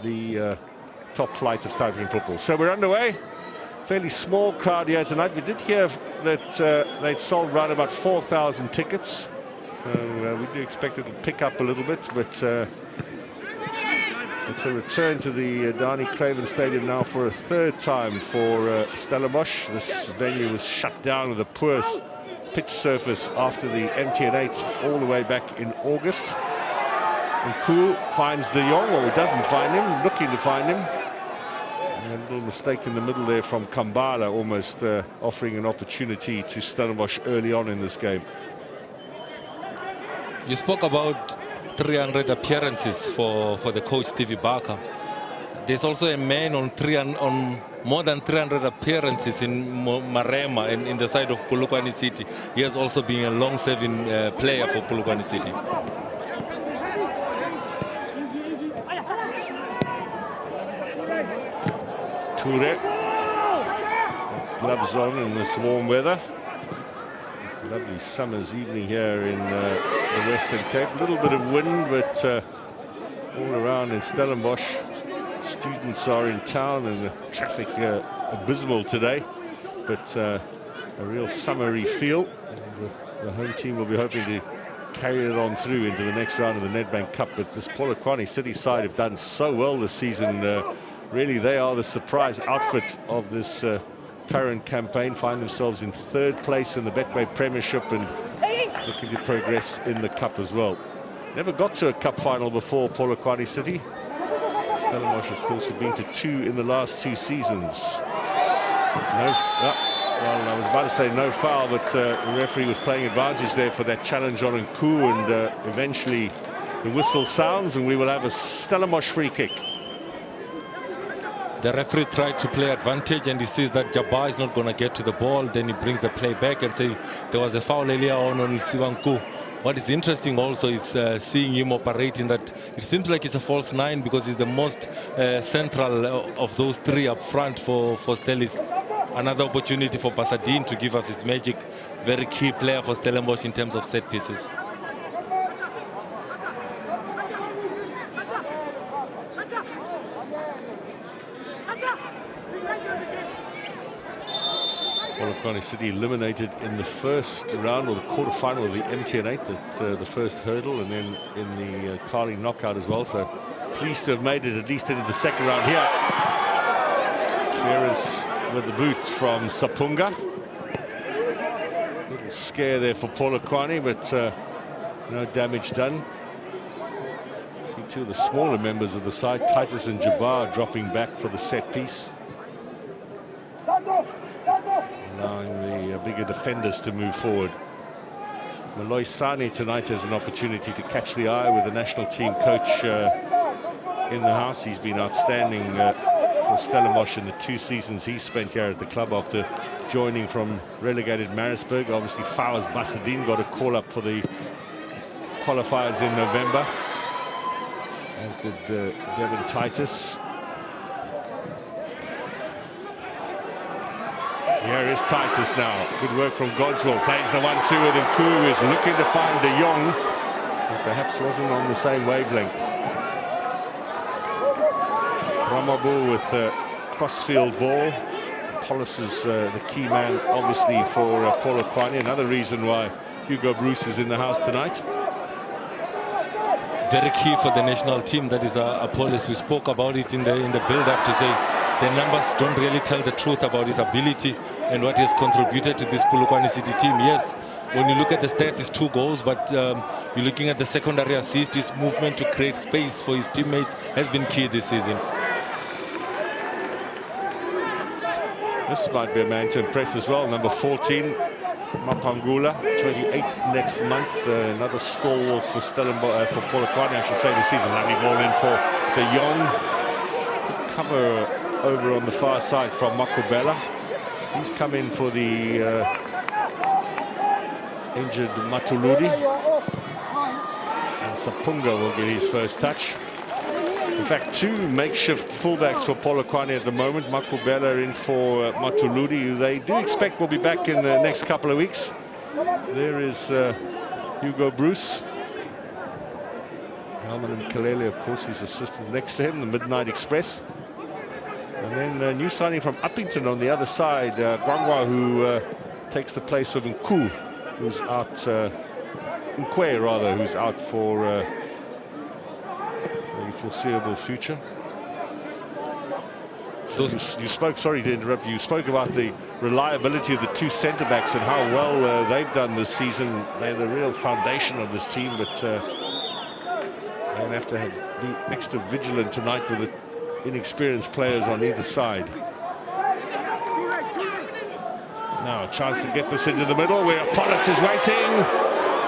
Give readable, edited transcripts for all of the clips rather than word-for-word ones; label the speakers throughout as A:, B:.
A: the top flight of South African football. So we're underway. Fairly small crowd here tonight. We did hear that they'd sold around about 4,000 tickets. We do expect it to pick up a little bit, but it's a return to the Dani Craven Stadium now for a third time for Stellenbosch. This venue was shut down with a poor pitch surface after the MTN8 all the way back in August. And Koo finds De Jong, or he doesn't find him, looking to find him. And a little mistake in the middle there from Kambala, almost offering an opportunity to Stellenbosch early on in this game.
B: You spoke about 300 appearances for the coach Stevie Barker. There's also a man on more than 300 appearances in Marema and in the side of Polokwane City. He has also been a long-serving player for Polokwane City.
A: Toure, gloves on in this warm weather. Lovely summer's evening here in the Western Cape. A little bit of wind, but all around in Stellenbosch, students are in town and the traffic abysmal today. But a real summery feel. And the home team will be hoping to carry it on through into the next round of the Nedbank Cup. But this Polokwane City side have done so well this season. Really, they are the surprise outfit of this current campaign. Find themselves in third place in the Betway Premiership and looking to progress in the Cup as well. Never got to a Cup final before, Polokwane City. Stellenbosch, of course, have been to 2 in the last 2 seasons. Well, I was about to say no foul, but the referee was playing advantage there for that challenge on Nku, and eventually the whistle sounds and we will have a Stellenbosch free kick.
B: The referee tried to play advantage and he sees that Jabbar is not going to get to the ball. Then he brings the play back and say there was a foul earlier on Sivanku. What is interesting also is seeing him operating that it seems like it's a false 9 because he's the most central of those 3 up front for Stellis. Another opportunity for Pasadine to give us his magic. Very key player for Stellenbosch in terms of set pieces.
A: Polokwane City eliminated in the first round or the quarterfinal of the MTN8, the first hurdle, and then in the Carling knockout as well. So pleased to have made it at least into the second round here. Clearance with the boot from Sapunga. Little scare there for Polokwane, but no damage done. See 2 of the smaller members of the side, Titus and Jabbar, dropping back for the set piece, allowing the bigger defenders to move forward. Malloy Sane tonight has an opportunity to catch the eye with the national team coach in the house. He's been outstanding for Stellenbosch in the 2 seasons he spent here at the club after joining from relegated Maritzburg. Obviously, Fowers Basadine got a call up for the qualifiers in November, as did Devin Titus. Here is Titus now. Good work from Godswell. Plays the 1-2 with Nku, is looking to find De Jong, but perhaps wasn't on the same wavelength. Ramabu with a crossfield ball. Tollis is the key man, obviously, for Polokwane. Another reason why Hugo Bruce is in the house tonight.
B: Very key for the national team. That is Apollos. We spoke about it in the build-up to say the numbers don't really tell the truth about his ability and what he has contributed to this Polokwane City team. Yes, when you look at the stats, it's 2 goals, but you're looking at the secondary assist. His movement to create space for his teammates has been key this season.
A: This might be a man to impress as well. Number 14, Mapangula, 28th next month. Another stalwart for Stellenbosch, for Polokwane, I should say, this season. Lovely ball in for De Jong. Cover over on the far side from Makubela. He's come in for the injured Matuludi. And Sapunga will get his first touch. In fact, 2 makeshift fullbacks for Polokwane at the moment. Makubela in for Matuludi, who they do expect will be back in the next couple of weeks. There is Hugo Bruce. Alman Kalele, of course, his assistant next to him, the Midnight Express. And then a new signing from Uppington on the other side, Gwangwa, who takes the place of Nku, who's out, Nkwe rather, who's out for the foreseeable future. So you spoke, sorry to interrupt you, spoke about the reliability of the two centre-backs and how well they've done this season. They're the real foundation of this team, but they'll have to be extra vigilant tonight with the inexperienced players on either side. Now a chance to get this into the middle where Polis is waiting.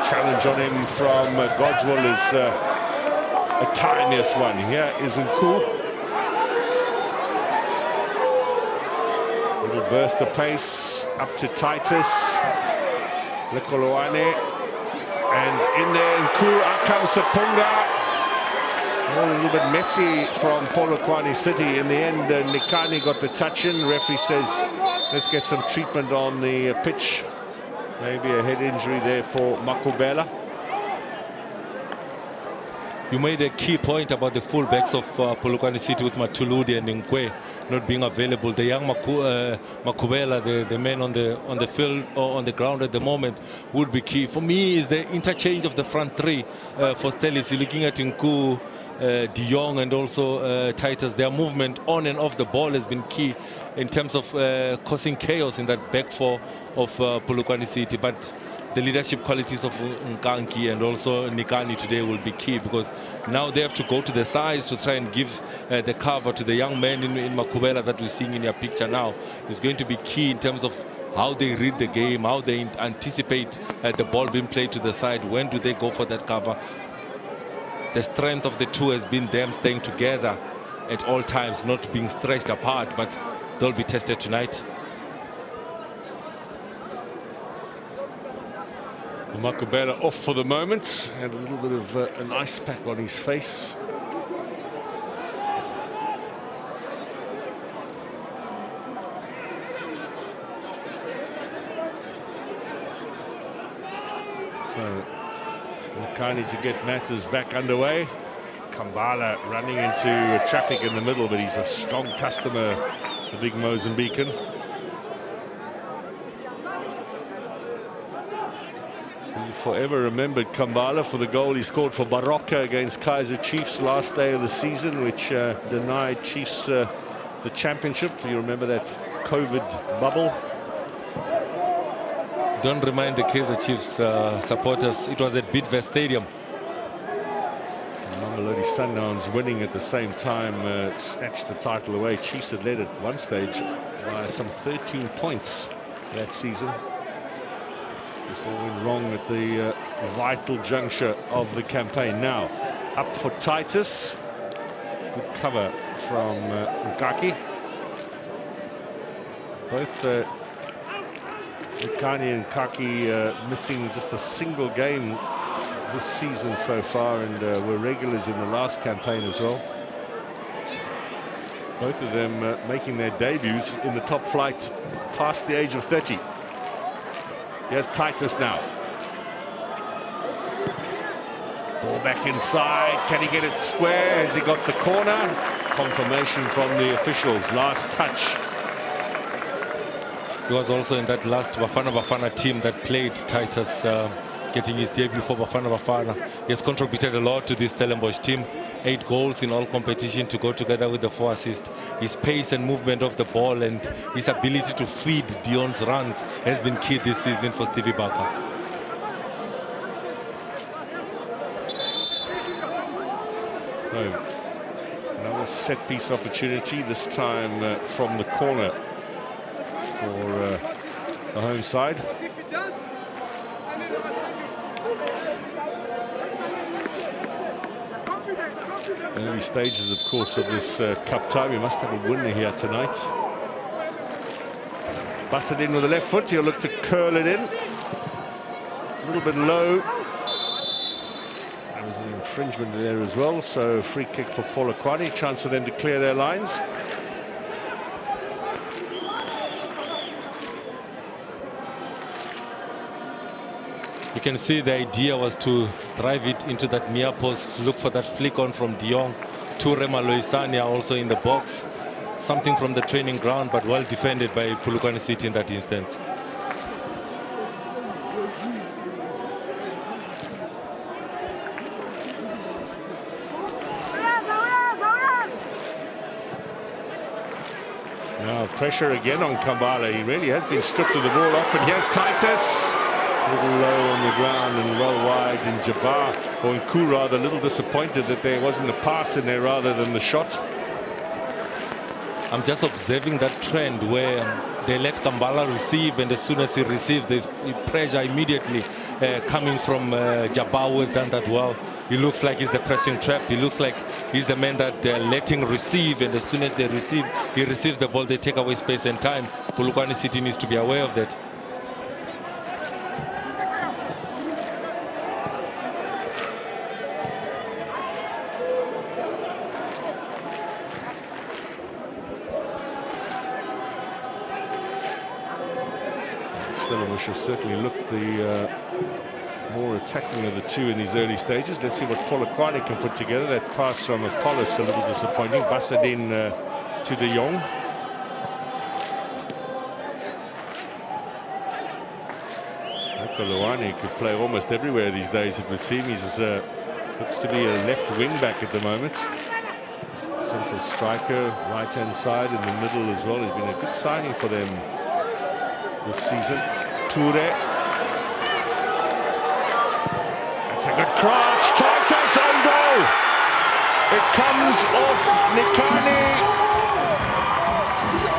A: Challenge on him from Godswill is a tiniest one. Here is Nku. Little burst of pace up to Titus. Polokwane. And in there Nku, out comes Sapunga. A little bit messy from Polokwane City. In the end, Nikani got the touch in. Referee says, let's get some treatment on the pitch. Maybe a head injury there for Makubela.
B: You made a key point about the fullbacks of Polokwane City with Matuludi and Nkwe not being available. The young Makubela, the man on the field or on the ground at the moment, would be key. For me, is the interchange of the front three for Stellis. You're looking at Nku, De Jong and also Titus. Their movement on and off the ball has been key in terms of causing chaos in that back four of Polokwane City. But the leadership qualities of Nkanki and also Nikani today will be key, because now they have to go to the sides to try and give the cover to the young men in Makubela that we're seeing in your picture now. It's going to be key in terms of how they read the game, how they anticipate the ball being played to the side. When do they go for that cover? The strength of the two has been them staying together at all times, not being stretched apart, but they'll be tested tonight.
A: Makubela off for the moment, had a little bit of an ice pack on his face. So Makani to get matters back underway. Kambala running into traffic in the middle, but he's a strong customer, the big Mozambican. Forever remembered Kambala for the goal he scored for Baroka against Kaizer Chiefs last day of the season, which denied Chiefs the championship. Do you remember that COVID bubble?
B: Don't remind the Kaizer Chiefs supporters, it was at Bidvest Stadium.
A: Mamelodi Sundowns winning at the same time snatched the title away. Chiefs had led at one stage by some 13 points that season. Just all went wrong at the vital juncture of the campaign. Now, up for Titus. Good cover from Nkaki. Both Nkani and Nkaki missing just a single game this season so far, and were regulars in the last campaign as well. Both of them making their debuts in the top flight past the age of 30. Here's Titus now. Ball back inside. Can he get it square? Has he got the corner? Confirmation from the officials. Last touch.
B: He was also in that last Bafana team that played Titus, getting his debut for Bafana. He has contributed a lot to this Stellenbosch team. 8 goals in all competition to go together with the 4 assists. His pace and movement of the ball and his ability to feed Dion's runs has been key this season for Stevie Barker.
A: So, another set-piece opportunity, this time from the corner for the home side. Early stages, of course, of this cup tie. We must have a winner here tonight. Busted in with the left foot. He'll look to curl it in. A little bit low. There was an infringement there as well. So free kick for Polokwane. Chance for them to clear their lines.
B: You can see the idea was to drive it into that near post, look for that flick on from De Jong. Ture Maloisania also in the box. Something from the training ground, but well defended by Polokwane City in that instance.
A: Now pressure again on Kambala. He really has been stripped of the ball up, and here's Titus. A little low on the ground and well wide in Jabbar, or Nku rather, a little disappointed that there wasn't a pass in there rather than the shot.
B: I'm just observing that trend where they let Kambala receive, and as soon as he receives, there's pressure immediately coming from Jabbar, who has done that well. He looks like he's the pressing trap. He looks like he's the man that they're letting receive, and as soon as they receive, he receives the ball, they take away space and time. Polokwane City needs to be aware of that.
A: Stellenbosch have certainly looked the more attacking of the two in these early stages. Let's see what Polokwane can put together. That pass from Apollos a little disappointing. Basadin to De Jong. Polokwane could play almost everywhere these days, it would seem. He's looks to be a left wing back at the moment. Central striker, right hand side, in the middle as well. He's been a good signing for them this season. Ture. That's a good cross. Titus on goal. It comes off Nikani,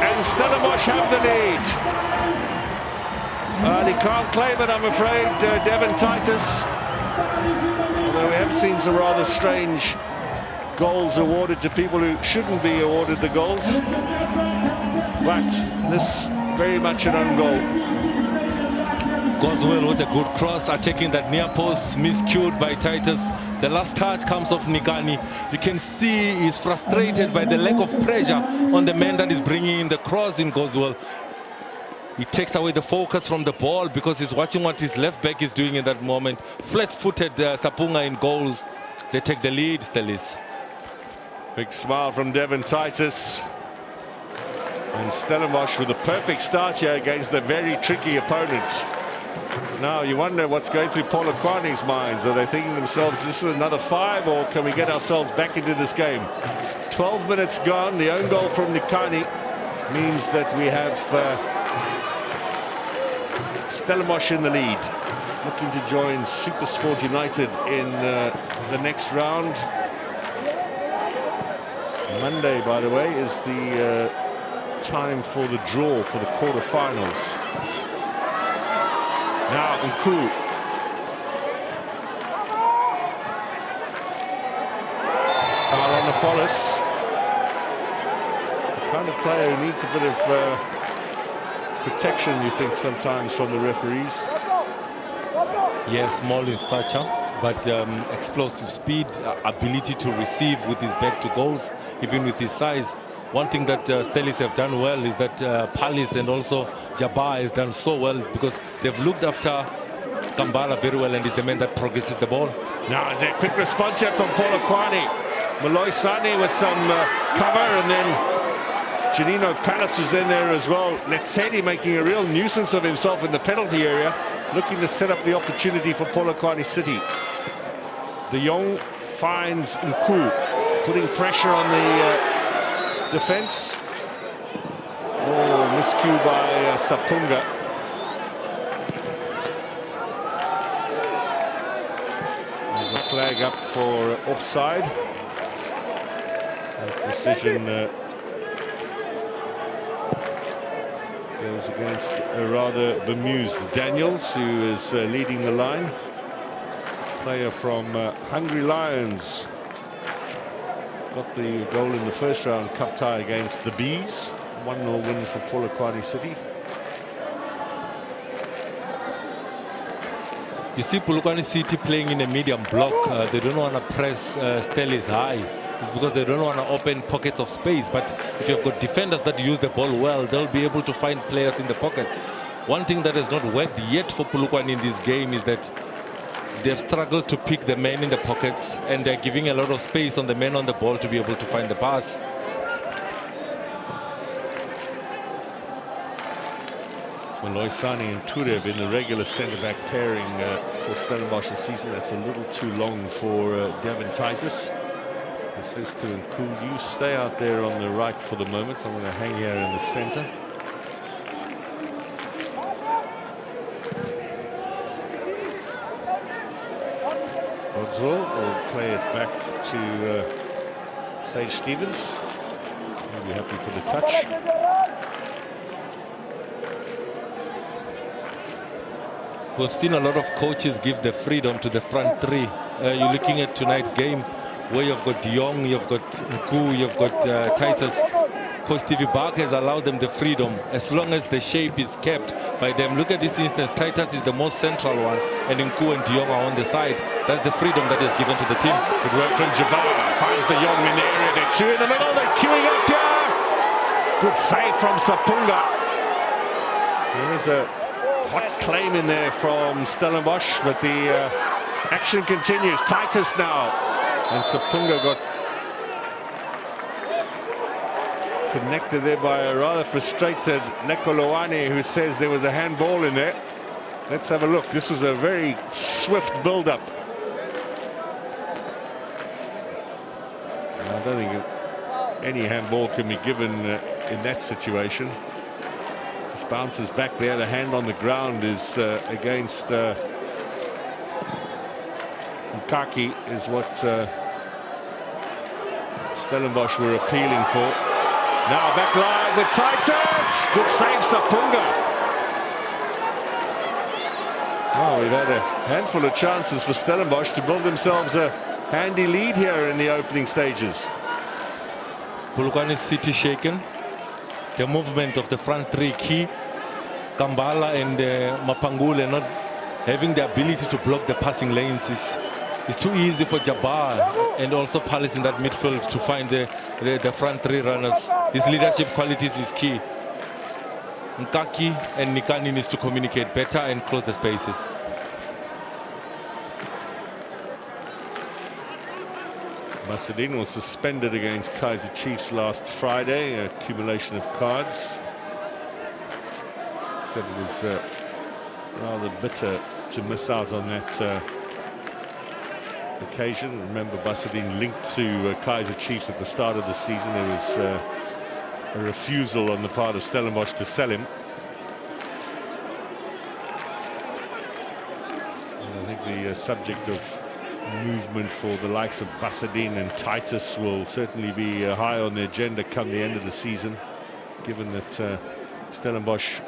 A: and Stellenbosch have the lead. He can't claim it, I'm afraid, Devon Titus. Although we have seen some rather strange goals awarded to people who shouldn't be awarded the goals. But this very much an own goal.
B: Goes well with a good cross, attacking that near post, miscued by Titus. The last touch comes off Nikani. You can see he's frustrated by the lack of pressure on the man that is bringing in the cross in Goswell. He takes away the focus from the ball because he's watching what his left back is doing in that moment. Flat-footed Sapunga in goals. They take the lead, Stellis.
A: Big smile from Devon Titus. And Stellenbosch with a perfect start here against a very tricky opponent. Now you wonder what's going through Polokwane's minds. Are they thinking to themselves, this is another 5, or can we get ourselves back into this game? 12 minutes gone. The own goal from Nikani means that we have Stellenbosch in the lead, looking to join Supersport United in the next round. Monday, by the way, is the time for the draw for the quarterfinals. Now Nku. Foul on Apollos. The kind of player who needs a bit of protection, you think, sometimes from the referees.
B: Yes, small in stature, but explosive speed, ability to receive with his back to goals, even with his size. One thing that Stellis have done well is that Palis and also Jabbar has done so well because they've looked after Kambala very well, and is the man that progresses the ball.
A: Now is a quick response here from Polokwane. Malloy Sane with some cover, and then Janino Palace was in there as well. Letsedi making a real nuisance of himself in the penalty area, looking to set up the opportunity for Polokwane City. De Jong finds Nku, putting pressure on the defense. Oh, miscue by Sapunga. There's a flag up for offside. That decision goes against a rather bemused Daniels, who is leading the line. Player from Hungry Lions. Got the goal in the first round cup tie against the Bees. 1-0 win for Polokwane City.
B: You see Polokwane City playing in a medium block. They don't want to press Stellis high. It's because they don't want to open pockets of space. But if you've got defenders that use the ball well, they'll be able to find players in the pockets. one thing that has not worked yet for Polokwane in this game is that they've struggled to pick the men in the pockets, and they're giving a lot of space on the men on the ball to be able to find the pass.
A: Loisani and Ture have been the regular centre-back pairing for Stellenbosch this season. That's a little too long for Devin Titus. He says to Nku, you stay out there on the right for the moment. I'm going to hang here in the centre. Godswell will play it back to Sage Stevens. He'll be happy for the touch.
B: We've seen a lot of coaches give the freedom to the front three. You're looking at tonight's game where you've got De Jong, you've got Nku, you've got Titus. Coach Stevie Barker has allowed them the freedom as long as the shape is kept by them. Look at this instance, Titus is the most central one, and Nku and De Jong are on the side. That's the freedom that is given to the team.
A: Good work from Jabbar, finds De Jong in the area, they're two in the middle, they're queuing up here. Good save from Sapunga. There's a hot claim in there from Stellenbosch, but the action continues. Titus now, and Sapunga got connected there by a rather frustrated Polokwane, who says there was a handball in there. Let's have a look. This was a very swift build-up. I don't think any handball can be given in that situation. Just bounces back there. The hand on the ground is against Mkaki, is what Stellenbosch were appealing for. Now back line with Titus. Good save, Sapunga. Oh, we've had a handful of chances for Stellenbosch to build themselves a handy lead here in the opening stages.
B: Polokwane City shaken. The movement of the front three key. Kambala and Mapangule not having the ability to block the passing lanes is too easy for Jabbar and also Palace in that midfield to find the front three runners. His leadership qualities is key. Mkaki and Nikani needs to communicate better and close the spaces.
A: Basadine was suspended against Kaiser Chiefs last Friday, accumulation of cards. Said it was rather bitter to miss out on that occasion. Remember, Basadine linked to Kaiser Chiefs at the start of the season. There was a refusal on the part of Stellenbosch to sell him. And I think the subject of movement for the likes of Basadine and Titus will certainly be high on the agenda come the end of the season, given that Stellenbosch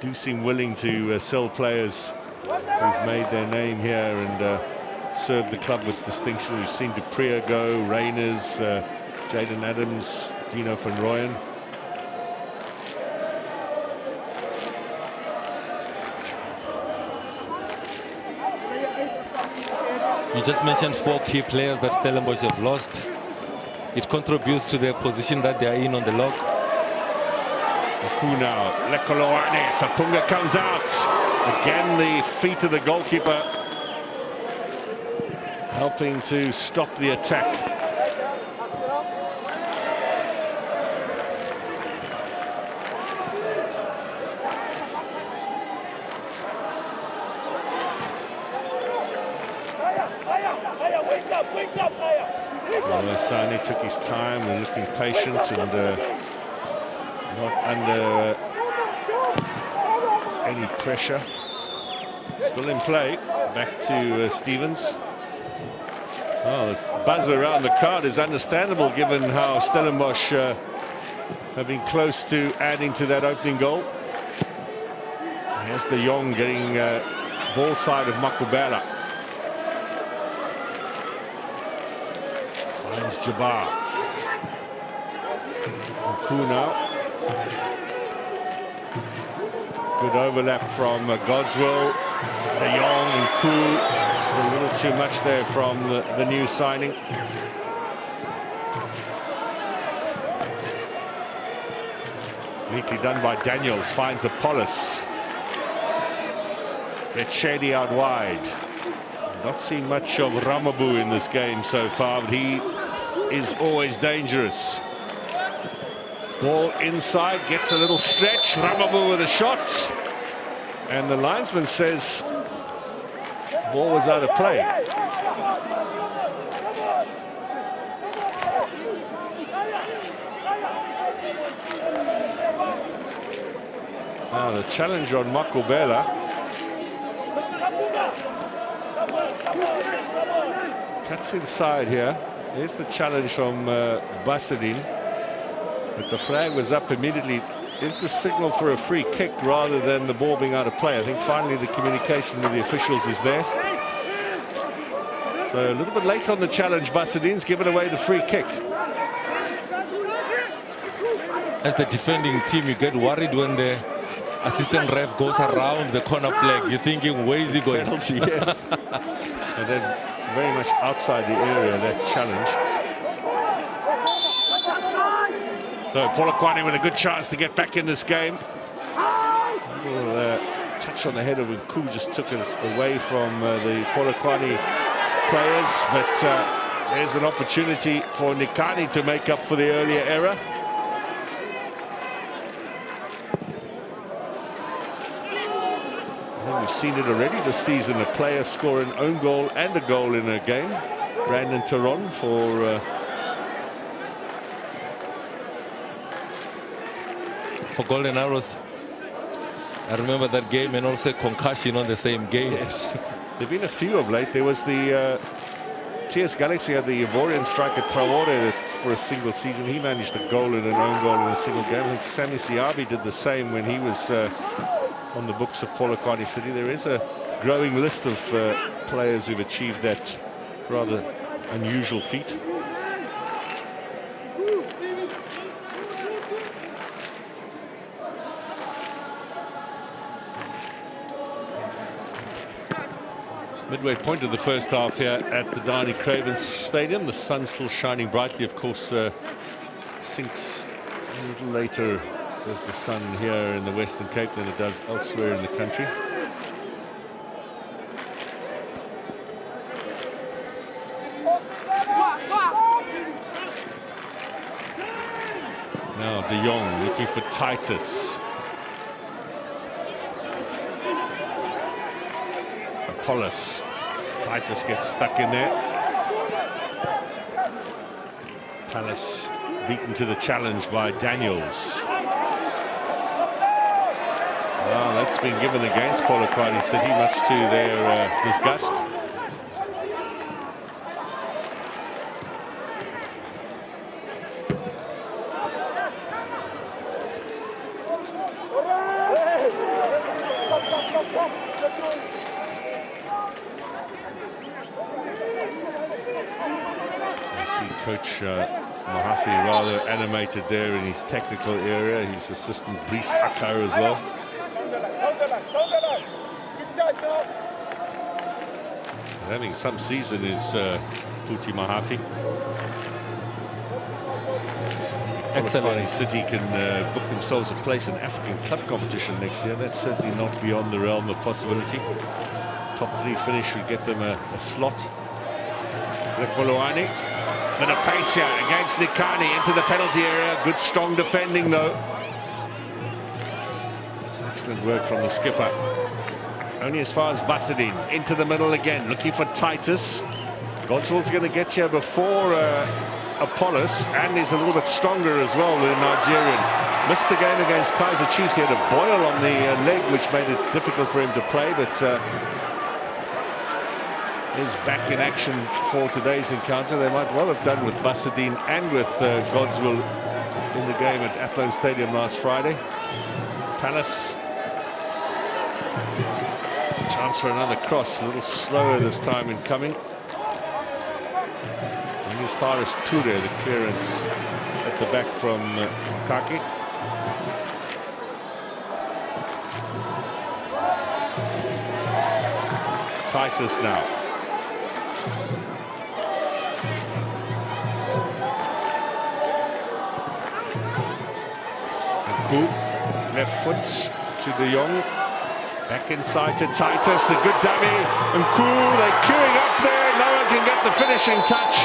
A: do seem willing to sell players who've made their name here and served the club with distinction. We've seen Dupree go, Reyners, Jaden Adams, Dino van Rooyen.
B: You just mentioned 4 key players that Stellenbosch have lost. It contributes to the position that they are in on the log.
A: Now, Polokwane, Sapunga comes out. Again, the feet of the goalkeeper helping to stop the attack. Sani took his time and looking patient and not under any pressure. Still in play. Back to Stevens. Oh, the buzz around the crowd is understandable given how Stellenbosch have been close to adding to that opening goal. Here's De Jong getting ball side of Makubela. Finds Jabbar. Nku now. Good overlap from Godswell. De Jong and Nku. Just a little too much there from the new signing. Neatly done by Daniels. Finds Apollos. Rechedi out wide. Not seen much of Ramabu in this game so far, but he is always dangerous. Ball inside, gets a little stretch. Ramabu with a shot. And the linesman says ball was out of play. Now the challenge on Makubela. Cuts inside here. Here's the challenge from Basadin. But the flag was up immediately. Is the signal for a free kick rather than the ball being out of play? I think finally the communication with the officials is there. So a little bit late on the challenge. Basadin's given away the free kick.
B: As the defending team, you get worried when the assistant ref goes around the corner flag. You're thinking, where is he going?
A: Penalty, yes. And then very much outside the area, that challenge. So Polokwane with a good chance to get back in this game. Touch on the head of Nku just took it away from the Polokwane players, but there's an opportunity for Nikani to make up for the earlier error. Well, we've seen it already this season, a player score an own goal and a goal in a game. Brandon Taron for
B: Golden Arrows. I remember that game, and also concussion on the same game.
A: Yes, there have been a few of late. There was the TS Galaxy had the Ivorian striker Traore for a single season. He managed a goal and an own goal in a single game. I think Sami Siabi did the same when he was on the books of Polokwane City. There is a growing list of players who've achieved that rather unusual feat. Midway point of the first half here at the Dani Cravens Stadium. The sun still shining brightly, of course. Sinks a little later does the sun here in the Western Cape than it does elsewhere in the country. Now De Jong looking for Titus. Apollos. Titus gets stuck in there. Palace beaten to the challenge by Daniels. Well, that's been given against Polokwane City, much to their disgust. Coach Mahaffy rather animated there in his technical area. His assistant Brice Akar as well. Having some season is Puti Mahaffy. Excellent. City can book themselves a place in African club competition next year. That's certainly not beyond the realm of possibility. Top three finish would get them a slot. Polokwane. Benapacia against Nikani into the penalty area. Good strong defending though. It's excellent work from the skipper. Only as far as Basadin. Into the middle again, looking for Titus. Godswill's going to get here before Apollos, and he's a little bit stronger as well, the Nigerian. Missed the game against Kaizer Chiefs. He had a boil on the leg, which made it difficult for him to play, but is back in action for today's encounter. They might well have done with Basadin and with Godswill in the game at Athlone Stadium last Friday. Palace. Chance for another cross, a little slower this time in coming. And as far as Ture, the clearance at the back from Kaki. Titus now. Nku, left foot to De Jong. Back inside to Titus, a good dummy, and cool, they're queuing up there, no one can get the finishing touch.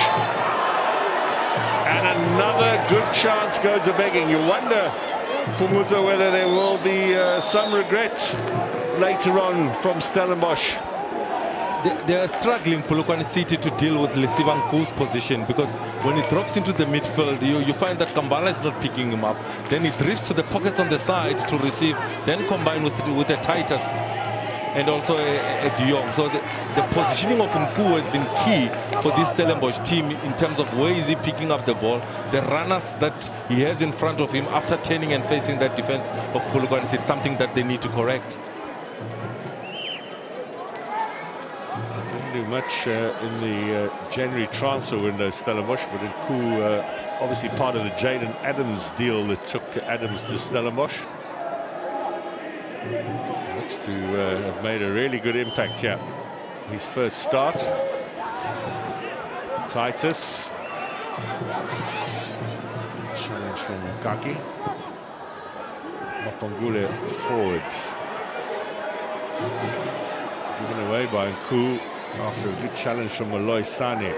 A: And another good chance goes a-begging. You wonder, Pumuzo, whether there will be some regret later on from Stellenbosch.
B: They are struggling, Polokwane City, to deal with Lesibanku's position, because when he drops into the midfield, you find that Kambala is not picking him up. Then he drifts to the pockets on the side to receive, then combine with a Titus and also a De Jong. So the positioning of Nku has been key for this Stellenbosch team in terms of where is he picking up the ball, the runners that he has in front of him after turning and facing that defense of Polokwane City, something that they need to correct.
A: Didn't do much in the January transfer window, Stellenbosch, but Nku, obviously part of the Jaden Adams deal that took Adams to Stellenbosch. Looks to have made a really good impact here. His first start. Titus. Challenge from Kaki. Mapangule forward. Given away by Nku after a good challenge from Moloi Sane.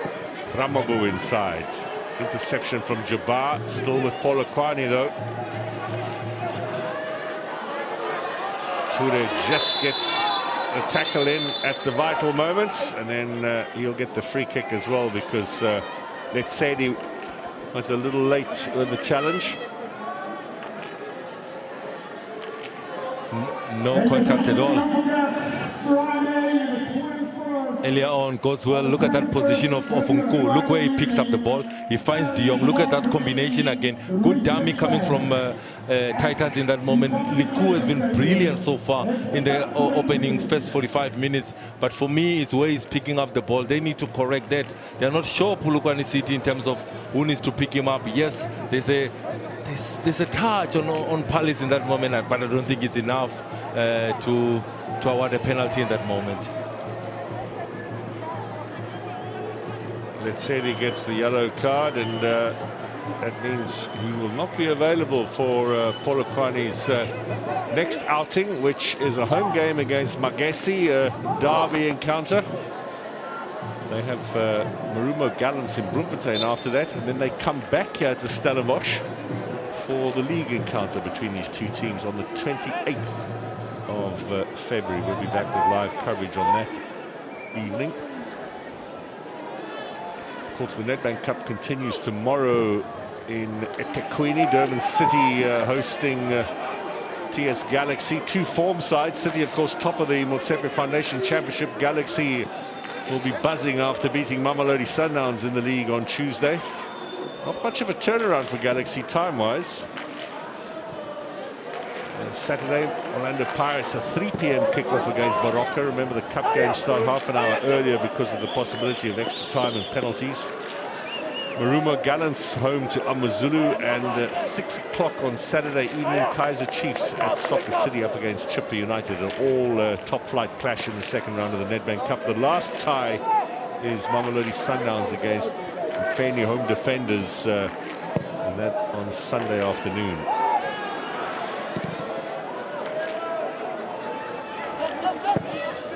A: Ramabu inside. Interception from Jabbar, still with Polokwane though. Ture just gets a tackle in at the vital moments, and then he'll get the free kick as well, because Letsedi was a little late with the challenge.
B: No contact at all. Earlier on goes well. Look at that position of Nku. Look where he picks up the ball. He finds De Jong. Look at that combination again. Good dummy coming from Titus in that moment. Liku has been brilliant so far in the opening first 45 minutes. But for me, it's where he's picking up the ball. They need to correct that. They're not sure, Polokwane City, in terms of who needs to pick him up. Yes, there's a touch on Palace in that moment, but I don't think it's enough to award a penalty in that moment.
A: Letsedi gets the yellow card, and that means he will not be available for Polokwane's next outing, which is a home game against Magesi, a derby encounter. They have Marumo Gallants in Bloemfontein after that, and then they come back here to Stellenbosch for the league encounter between these two teams on the 28th of February. We'll be back with live coverage on that evening. Of course, the Nedbank Cup continues tomorrow in eThekwini. Durban City hosting TS Galaxy. Two form sides. City, of course, top of the Motsepe Foundation Championship. Galaxy will be buzzing after beating Mamelodi Sundowns in the league on Tuesday. Not much of a turnaround for Galaxy time-wise. Saturday, Orlando Pirates, a 3 p.m. kickoff against Baroka. Remember, the cup games start half an hour earlier because of the possibility of extra time and penalties. Marumo Gallants home to Amazulu, and 6 o'clock on Saturday evening, Kaizer Chiefs at Soccer City up against Chippa United. An all top-flight clash in the second round of the Nedbank Cup. The last tie is Mamelodi Sundowns against Mfeni Home Defenders, and that on Sunday afternoon.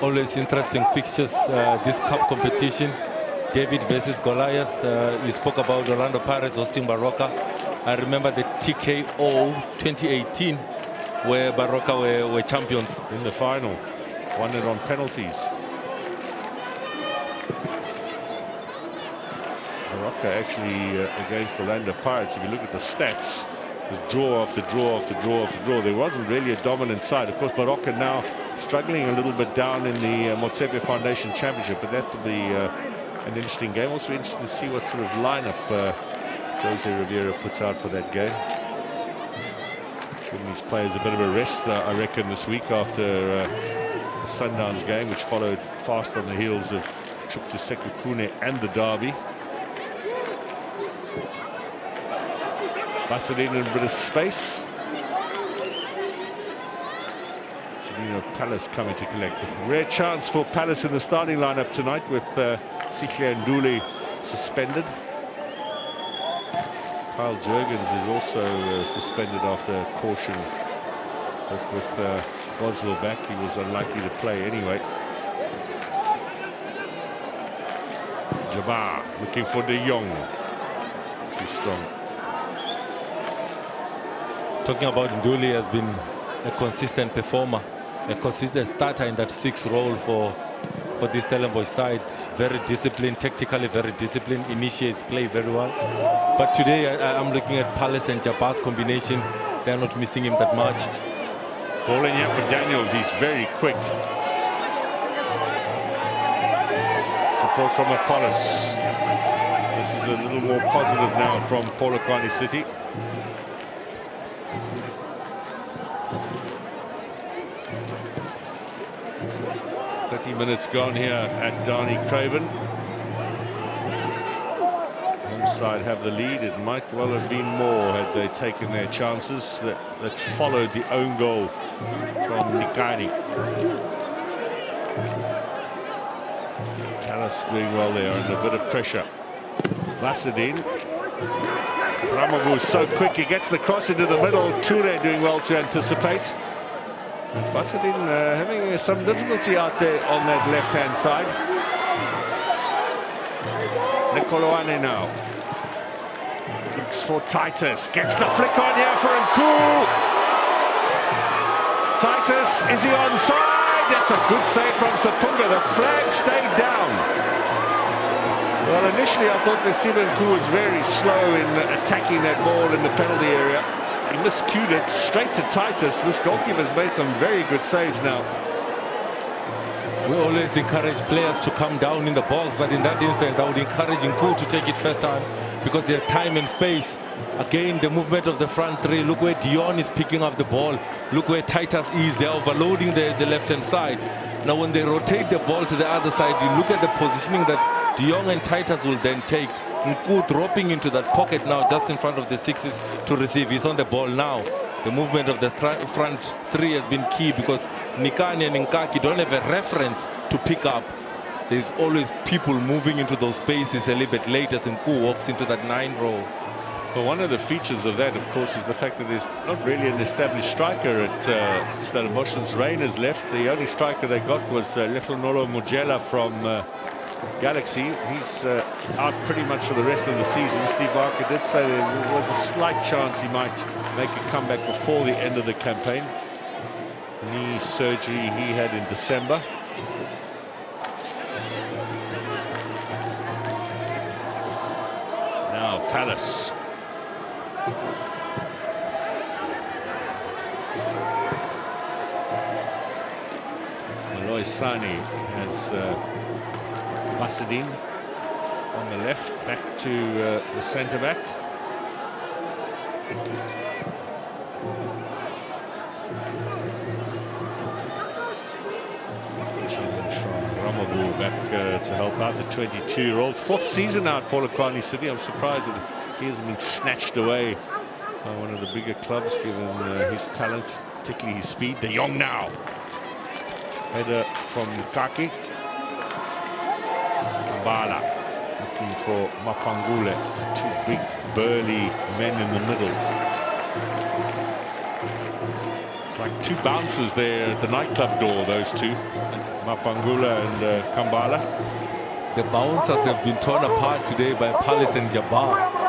B: Always interesting fixtures, this cup competition. David versus Goliath. You spoke about Orlando Pirates hosting Baroka. I remember the TKO 2018, where Baroka were champions.
A: In the final, won it on penalties. Baroka actually against the Orlando Pirates, if you look at the stats, was draw after draw after draw after draw. There wasn't really a dominant side. Of course, Baroka now struggling a little bit down in the Motsepe Foundation Championship, but that will be an interesting game. Also interesting to see what sort of lineup Jose Rivera puts out for that game. Giving these players a bit of a rest, I reckon, this week after the Sundowns game, which followed fast on the heels of Chupta Sekukune and the derby. Basadine in a bit of space. Palace coming to collect. Rare chance for Palace in the starting lineup tonight, with Sihle Nduli suspended. Kyle Jurgens is also suspended after caution But with Boswell back, he was unlikely to play anyway. Jabbar looking for De Jong. Too strong.
B: Talking about Nduli has been a consistent performer, a consistent starter in that 6th role for this Stellenbosch side. Very disciplined, tactically very disciplined, initiates play very well. But today I'm looking at Palace and Jabbar's combination. They're not missing him that much.
A: Ball in here for Daniels, he's very quick. Support from Apollos. This is a little more positive now from Polokwane City. Minutes gone here at Darney Craven. Home side have the lead. It might well have been more had they taken their chances that followed the own goal from Nikani. Tallis doing well there under a bit of pressure. Vasadin. Ramabu so quick, he gets the cross into the middle. Ture doing well to anticipate. Vasadin having some difficulty out there on that left-hand side. Polokwane now. Looks for Titus. Gets the flick on here for Nku. Titus, is he onside? That's a good save from Sapunga. The flag stayed down. Well, initially I thought Nasiba Nku was very slow in attacking that ball in the penalty area. He miscued it straight to Titus. This goalkeeper's made some very good saves now.
B: We always encourage players to come down in the box, but in that instance I would encourage Nku to take it first time because there's time and space. Again, the movement of the front three. Look where Dion is picking up the ball. Look where Titus is. They're overloading the left-hand side. Now when they rotate the ball to the other side, you look at the positioning that Dion and Titus will then take. Nku dropping into that pocket now just in front of the sixes to receive. He's on the ball now. The movement of the front three has been key because Nikani and Nkaki don't have a reference to pick up. There's always people moving into those spaces a little bit late as Nku walks into that 9 role.
A: Well, one of the features of that, of course, is the fact that there's not really an established striker at Stellenbosch. Since Rain has left, the only striker they got was Letlonolo Mujela from Galaxy. He's out pretty much for the rest of the season. Steve Barker did say there was a slight chance he might make a comeback before the end of the campaign. Knee surgery he had in December. Now Palace. Aloy Sani has Vasadin on the left, back to the centre-back. Ramabu back to help out the 22-year-old. 4th season now at Polokwane City. I'm surprised that he hasn't been snatched away by one of the bigger clubs, given his talent, particularly his speed. De Jong now. Header from Nkaki. Kambala looking for Mapangule. 2 big burly men in the middle. It's like 2 bouncers there at the nightclub door, those 2. Mapangula and Kambala.
B: The bouncers have been torn apart today by Palace and Jabbar.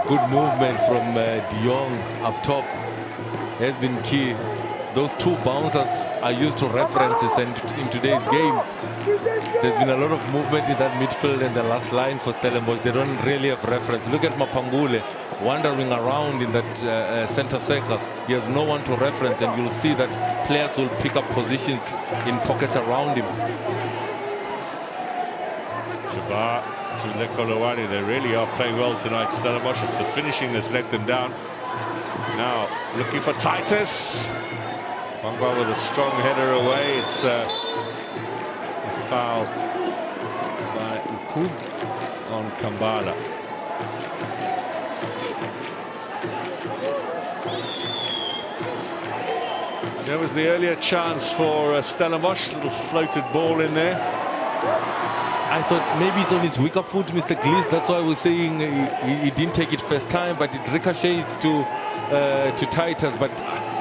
B: Good movement from De Jong up top has been key. Those 2 bouncers are used to references, and in today's game there's been a lot of movement in that midfield and the last line for Stellenbosch. They don't really have reference. Look at Mapangule wandering around in that center circle. He has no one to reference, and you'll see that players will pick up positions in pockets around him.
A: Jabbar to Lekolowani. They really are playing well tonight. Stellenbosch, it's the finishing that's let them down. Now looking for Titus. Wangwa with a strong header away. It's a foul by Nku on Kambala. There was the earlier chance for Stellenbosch. Little floated ball in there.
B: I thought maybe it's on his weaker foot, Mr. Gliss. That's why I was saying he didn't take it first time, but it ricochets to Titus. But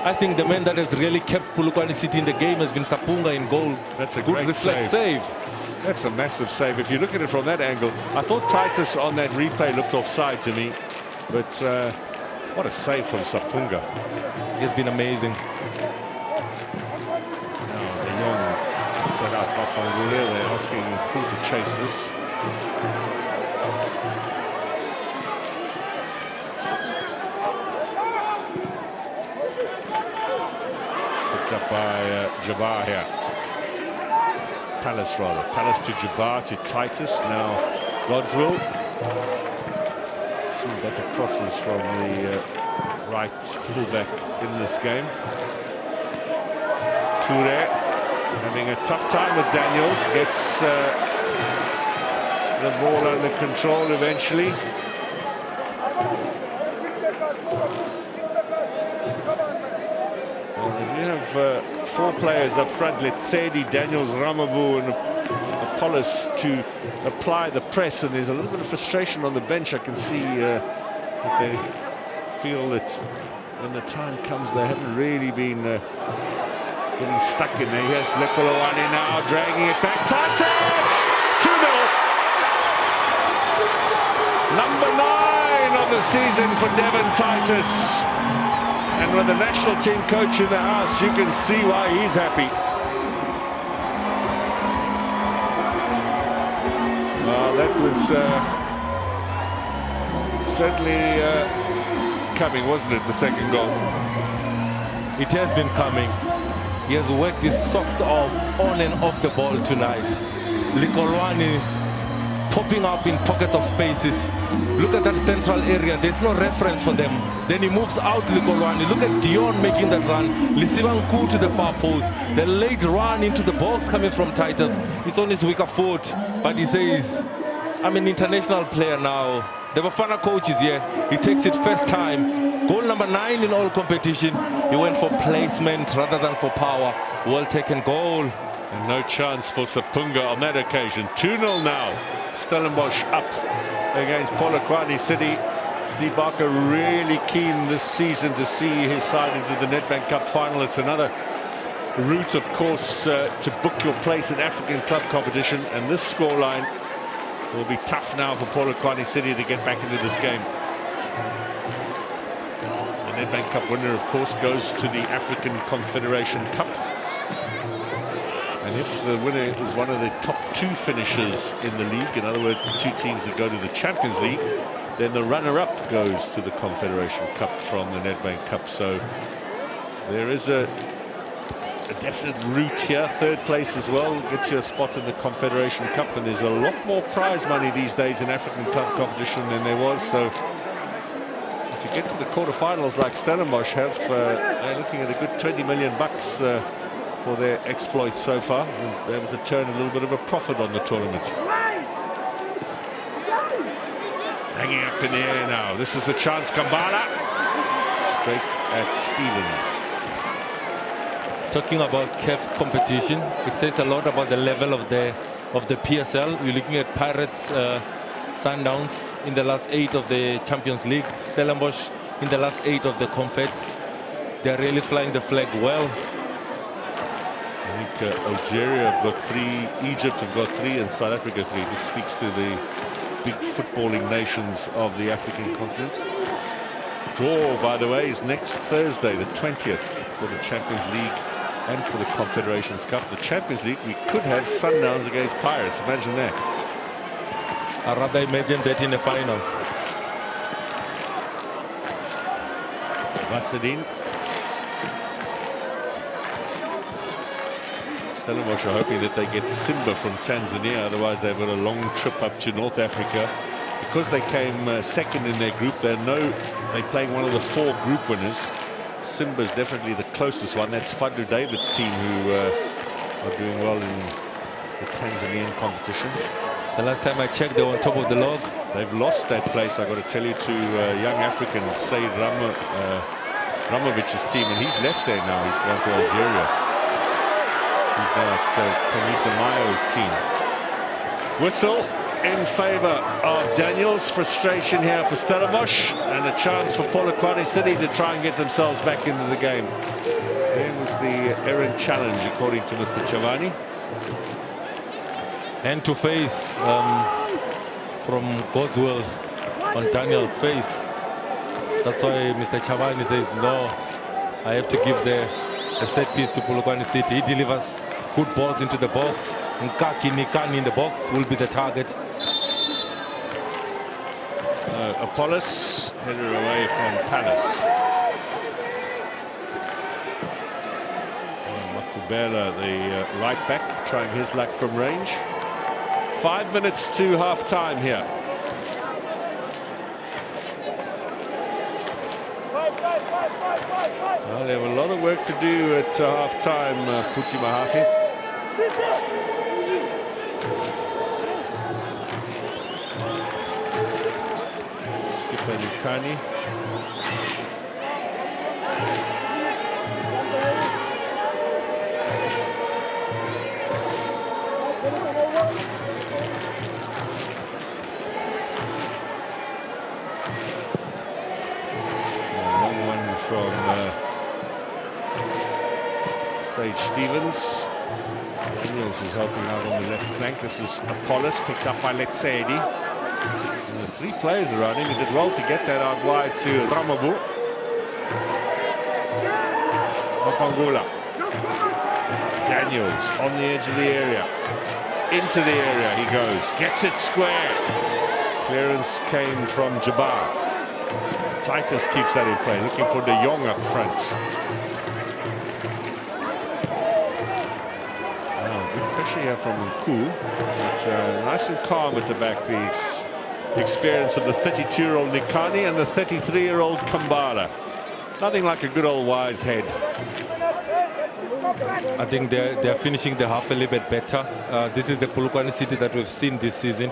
B: I think the man that has really kept Polokwane City in the game has been Sapunga in goals.
A: That's a
B: good
A: great
B: reflex save.
A: That's a massive save. If you look at it from that angle, I thought Titus on that replay looked offside to me, but what a save from Sapunga.
B: It's been amazing.
A: Now the young set out Papangule. They're asking who to chase this. Picked up by Jabbar here. Palace rather. Palace to Jabbar to Titus. Now Godswill. Some better crosses from the right fullback in this game. Toure having a tough time with Daniels. Gets the ball under control eventually. We have 4 players up front, Letsedi, Daniels, Ramavu and Apollos to apply the press, and there's a little bit of frustration on the bench. I can see that they feel that when the time comes they haven't really been getting stuck in there. Here's Polokwane now dragging it back. Titus! 2-0. Number 9 of the season for Devon Titus. And with the national team coach in the house, you can see why he's happy. Well, that was certainly coming, wasn't it, the second goal?
B: It has been coming. He has worked his socks off on and off the ball tonight. Polokwane popping up in pockets of spaces. Look at that central area, there's no reference for them. Then he moves out Polokwane. Look at Dion making that run. Lisibanku to the far post. The late run into the box coming from Titus. It's on his weaker foot, but he says, I'm an international player now. The Bafana coach is here. He takes it first time. Goal number 9 in all competition. He went for placement rather than for power. Well taken goal.
A: And no chance for Sapunga on that occasion. 2-0 now. Stellenbosch up against Polokwane City. Steve Barker really keen this season to see his side into the Nedbank Cup final. It's another route, of course, to book your place in African club competition. And this scoreline will be tough now for Polokwane City to get back into this game. The Nedbank Cup winner, of course, goes to the African Confederation Cup. And if the winner is one of the top 2 finishers in the league, in other words, the 2 teams that go to the Champions League, then the runner-up goes to the Confederation Cup from the Nedbank Cup. So there is a definite route here. 3rd place as well gets you a spot in the Confederation Cup, and there's a lot more prize money these days in African club competition than there was. So if you get to the quarterfinals like Stellenbosch have, they're looking at a good 20 million bucks for their exploits so far, and be able to turn a little bit of a profit on the tournament. Hanging up in the air now. This is the chance. Kambala straight at Stevens.
B: Talking about CAF competition, it says a lot about the level of the PSL. We're looking at Pirates, Sundowns in the last 8 of the Champions League, Stellenbosch in the last 8 of the Confed. They're really flying the flag well.
A: I think Algeria have got 3, Egypt have got 3, and South Africa 3. This speaks to the big footballing nations of the African continent. Draw, by the way, is next Thursday, the 20th, for the Champions League and for the Confederations Cup. The Champions League, we could have Sundowns against Pirates. Imagine that.
B: I'd rather imagine that in the final.
A: Vasadin. Stellenbosch are hoping that they get Simba from Tanzania, otherwise they've got a long trip up to North Africa. Because they came second in their group, they're playing one of the 4 group winners. Simba's definitely the closest one. That's Fadlu David's team, who are doing well in the Tanzanian competition.
B: The last time I checked, they were on top of the log.
A: They've lost that place, I've got to tell you, to young Africans, Said Ramovic's team, and he's left there now. He's gone to Algeria. He's now at Kanisa Mayo's team. Whistle. in favour of Daniels. Frustration here for Stellenbosch, and a chance for Polokwane City to try and get themselves back into the game. There was the errant challenge, according to Mr. Chavani.
B: And to face from Godswill on Daniel's face. That's why Mr. Chavani says, no, I have to give the set piece to Polokwane City. He delivers good balls into the box. Nkaki Nikani in the box will be the target.
A: Apollos headed away from Palace. Makubela, the right back, trying his luck from range. 5 minutes to half-time here. Well, they have a lot of work to do at half-time, Puti Mahafi. Skipper Nikani. Long one from Sage Stevens. Daniels is helping out on the left flank. This is Apollos, picked up by Letsedi. And the three players around him. He did well to get that out wide to Ramabu. Mapangula. Daniels on the edge of the area. Into the area he goes. Gets it square. Clearance came from Jabbar. Titus keeps that in play. Looking for De Jong up front. Good pressure here from Nku. But nice and calm at the back. The experience of the 32-year-old Nikani and the 33-year-old Kambala. Nothing like a good old wise head.
B: I think they're finishing the half a little bit better. This is the Polokwane City that we've seen this season.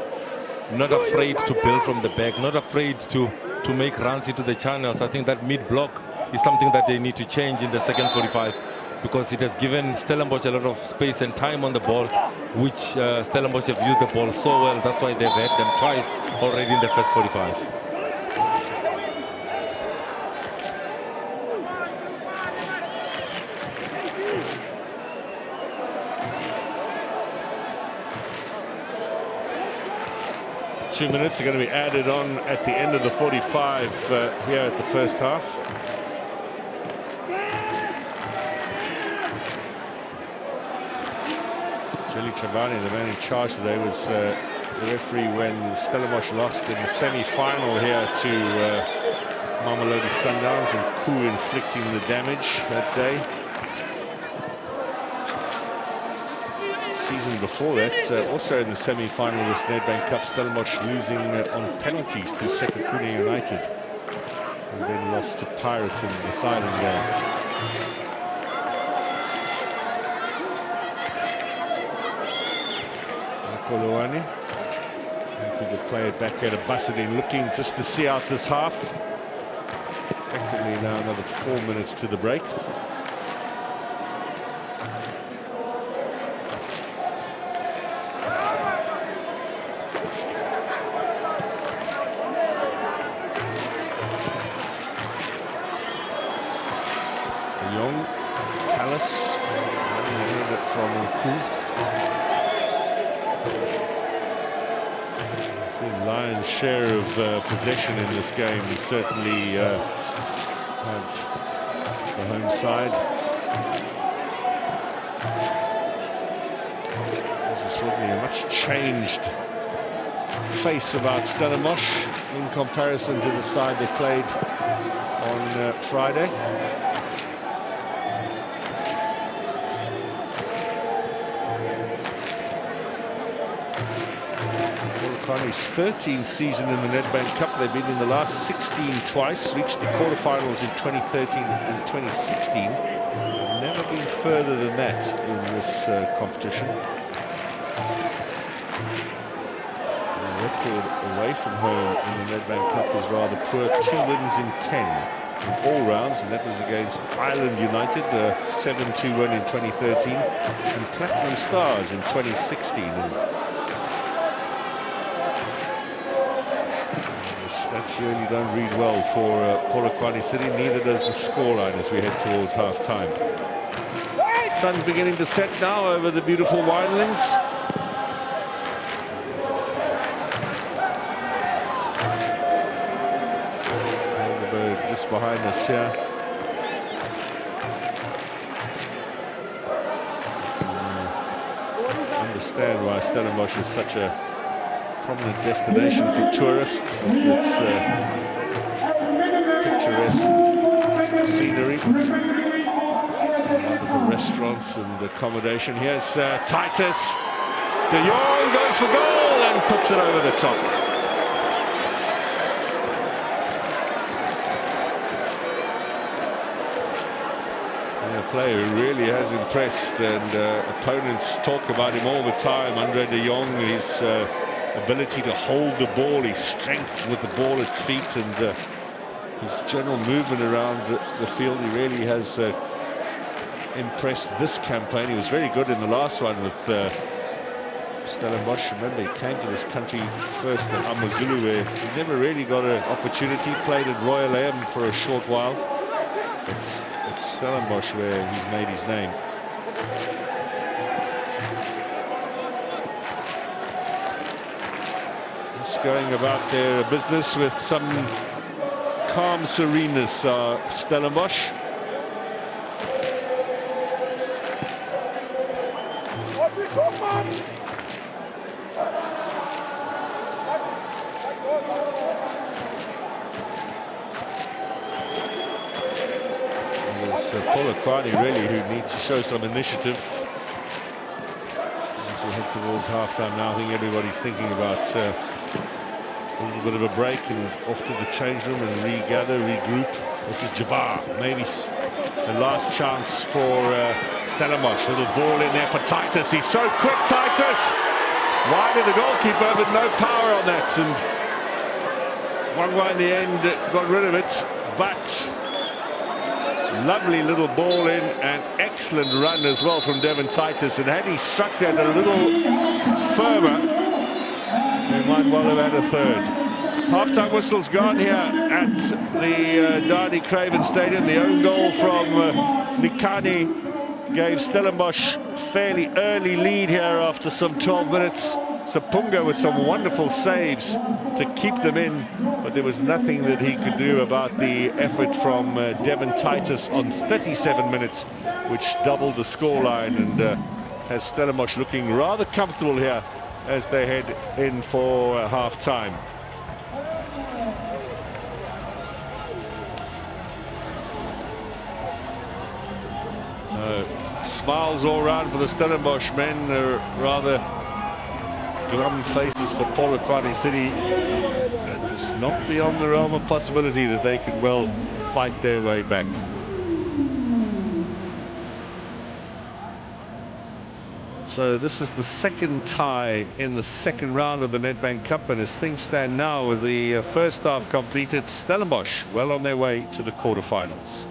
B: Not afraid to build from the back, not afraid to make runs into the channels. I think that mid-block is something that they need to change in the second 45, because it has given Stellenbosch a lot of space and time on the ball, which Stellenbosch have used the ball so well. That's why they've had them twice already in the first 45.
A: 2 minutes are going to be added on at the end of the 45 here at the first half. Jelly Chavani, the man in charge today, was the referee when Stellenbosch lost in the semi-final here to Mamelodi Sundowns, and Koo inflicting the damage that day. Season before that, also in the semi-final of this Nedbank Cup, Stellenbosch losing on penalties to Sekhukhune United, and then lost to Pirates in the deciding game. Polokwane happy to play it back here to Bassadin, looking just to see out this half. Effectively now another 4 minutes to the break. Young, Tallis, from Nku. The lion's share of possession in this game. We certainly have the home side. This is certainly a much changed face about Stellenbosch in comparison to the side they played on Friday. Polokwane's 13th season in the Nedbank Cup. They've been in the last 16 twice, reached the quarterfinals in 2013 and 2016. They've never been further than that in this competition. The record away from home in the Nedbank Cup is rather poor. 2 wins in 10 in all rounds, and that was against Island United, a 7-2 win in 2013, and Platinum Stars in 2016. And That's really don't read well for Polokwane City. Neither does the scoreline as we head towards half-time. Sun's beginning to set now over the beautiful winelands. Heidelberg just behind us here. Understand why Stellenbosch is such a prominent destination for tourists. It's picturesque scenery, wonderful restaurants and accommodation. Here's Titus. De Jong goes for goal and puts it over the top. A player who really has impressed, and opponents talk about him all the time. Andre de Jong, his ability to hold the ball, his strength with the ball at feet, and his general movement around the field. He really has impressed this campaign. He was very good in the last one with Stellenbosch. Remember, he came to this country first at AmaZulu, where he never really got an opportunity. Played at Royal AM for a short while. It's Stellenbosch where he's made his name. Just going about their business with some calm sereneness, Stellenbosch. Polokwane really who need to show some initiative as we head towards half-time now. I think everybody's thinking about a little bit of a break and off to the change room and regather, regroup. This is Jabbar, maybe the last chance for Stellenbosch. Little ball in there for Titus. He's so quick, Titus! Wide of the goalkeeper, but no power on that. And Wangwa in the end got rid of it, but lovely little ball in, and excellent run as well from Devon Titus. And had he struck that a little firmer, they might well have had a third. Half-time whistle's gone here at the Dani Craven Stadium. The own goal from Nikani gave Stellenbosch fairly early lead here after some 12 minutes. Sapunga with some wonderful saves to keep them in, but there was nothing that he could do about the effort from Devon Titus on 37 minutes, which doubled the scoreline and has Stellenbosch looking rather comfortable here as they head in for half-time. Smiles all round for the Stellenbosch men, rather glum faces for Polokwane City. It's not beyond the realm of possibility that they could well fight their way back. So this is the second tie in the second round of the Nedbank Cup, and as things stand now with the first half completed, Stellenbosch well on their way to the quarterfinals.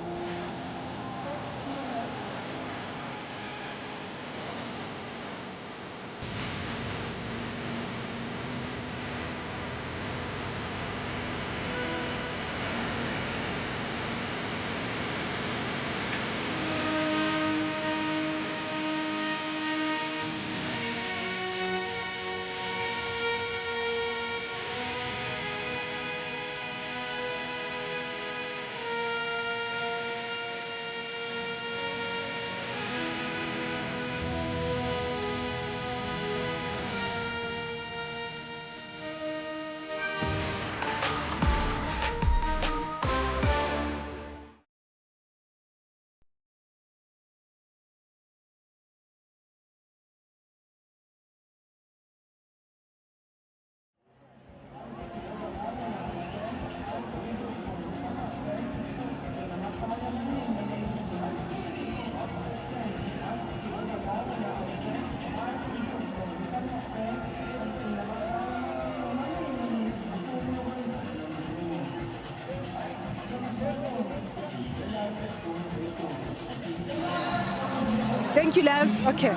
C: Thank you, Les. Okay.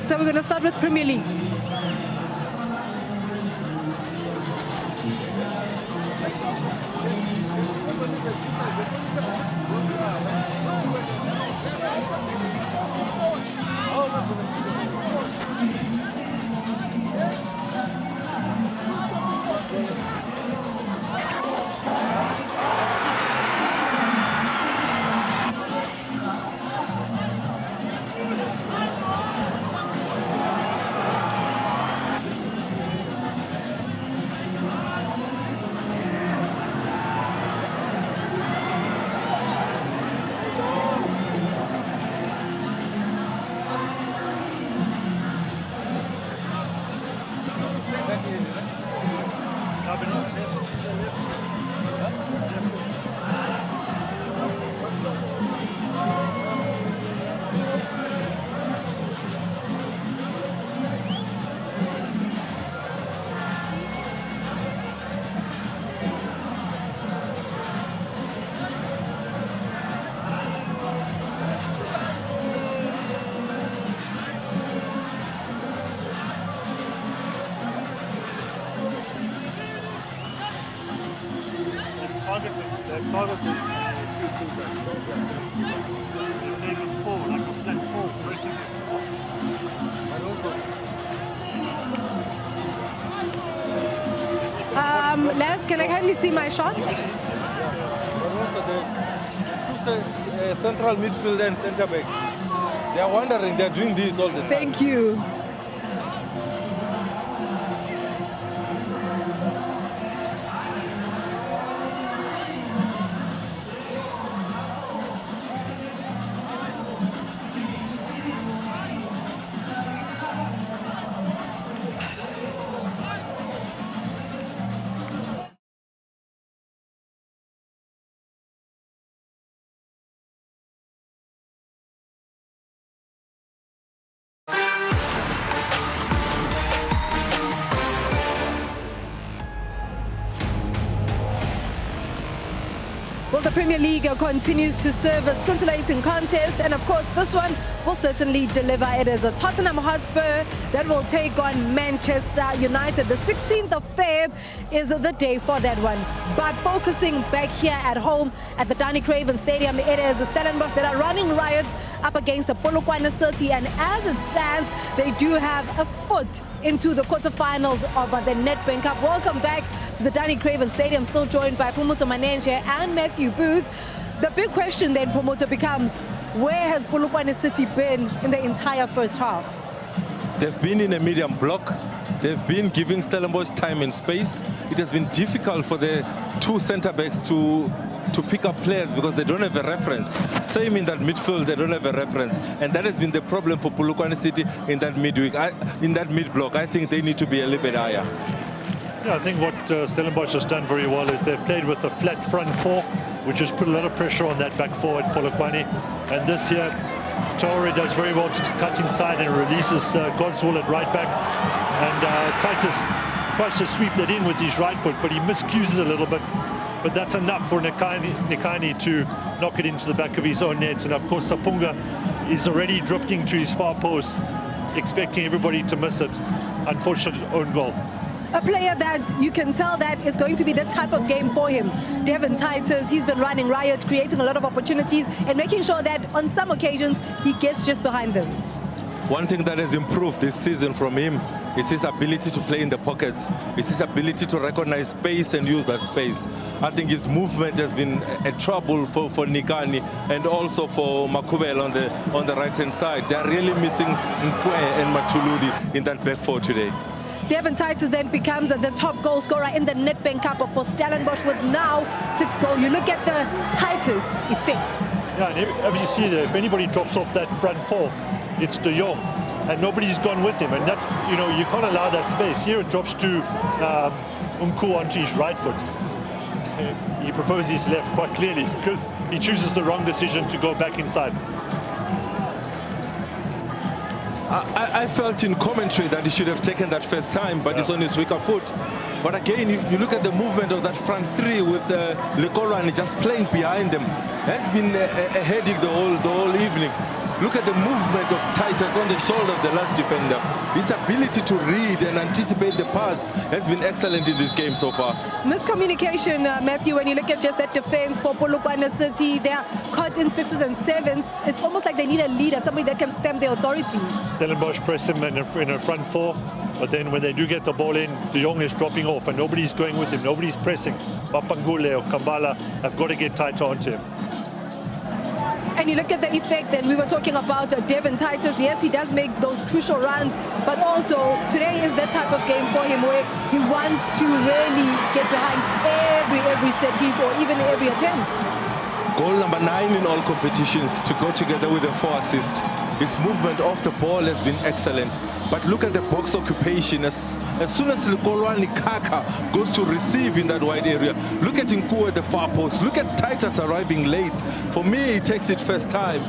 C: So we're going to start with Premier League. Les, can I kindly see my shot?
D: Central midfield and centre back. They are wondering, they're doing this all the time.
C: Thank you. Well, the Premier League continues to serve a scintillating contest, and of course this one will certainly deliver. It is a Tottenham Hotspur that will take on Manchester United. The 16th of Feb is the day for that one. But focusing back here at home at the Danny Craven Stadium, it is the Stellenbosch that are running riot up against the Polokwane City, and as it stands, they do have a foot into the quarterfinals of the Nedbank Cup. Welcome back to the Danny Craven Stadium, still joined by Pumuto Manenje and Matthew Booth. The big question then, Pumuto, becomes where has Polokwane City been in the entire first half?
D: They've been in a medium block. They've been giving Stellenbosch time and space. It has been difficult for the two centre backs to pick up players because they don't have a reference. Same in that midfield, they don't have a reference. And that has been the problem for Polokwane City in that in that mid-block. I think they need to be a little bit higher.
E: Yeah, I think what Stellenbosch has done very well is they've played with a flat front four, which has put a lot of pressure on that back four at Polokwane. And this year, Traore does very well to cut inside and releases Godswall at right back. And Titus tries to sweep that in with his right foot, but he miscues a little bit. But that's enough for Nikani to knock it into the back of his own net. And of course, Sapunga is already drifting to his far post, expecting everybody to miss it. Unfortunate own goal.
C: A player that you can tell that is going to be the type of game for him. Devin Titus, he's been running riot, creating a lot of opportunities and making sure that on some occasions he gets just behind them.
D: One thing that has improved this season from him is his ability to play in the pockets. It's his ability to recognize space and use that space. I think his movement has been a trouble for Nikani and also for Makubel on the right-hand side. They are really missing Nkwe and Matuludi in that back four today.
C: Devin Titus then becomes the top goal scorer in the Nedbank Cup for Stellenbosch with now 6 goals. You look at the Titus effect.
E: Yeah, and as you see there, if anybody drops off that front four, it's De Jong, and nobody's gone with him, and that, you know, you can't allow that space. Here it drops to Umku onto his right foot. He prefers his left quite clearly because he chooses the wrong decision to go back inside.
D: I felt in commentary that he should have taken that first time, but he's on his weaker foot. But again, you look at the movement of that front three with Polokwane just playing behind them. Has been a headache the whole evening. Look at the movement of Titus on the shoulder of the last defender. His ability to read and anticipate the pass has been excellent in this game so far.
C: Miscommunication, Matthew, when you look at just that defense for Polokwane City, they're caught in 6s and 7s. It's almost like they need a leader, somebody that can stamp their authority.
E: Stellenbosch press him in a front four, but then when they do get the ball in, De Jong is dropping off and nobody's going with him, nobody's pressing. Papangule or Kambala have got to get tighter onto him.
C: And you look at the effect that we were talking about, Devin Titus. Yes, he does make those crucial runs, but also today is that type of game for him where he wants to really get behind every set piece or even every attempt.
D: Goal number 9 in all competitions to go together with a 4 assist. His movement off the ball has been excellent. But look at the box occupation. As soon as Polokwane Kaka goes to receive in that wide area, look at Nku at the far post. Look at Titus arriving late. For me, he takes it first time.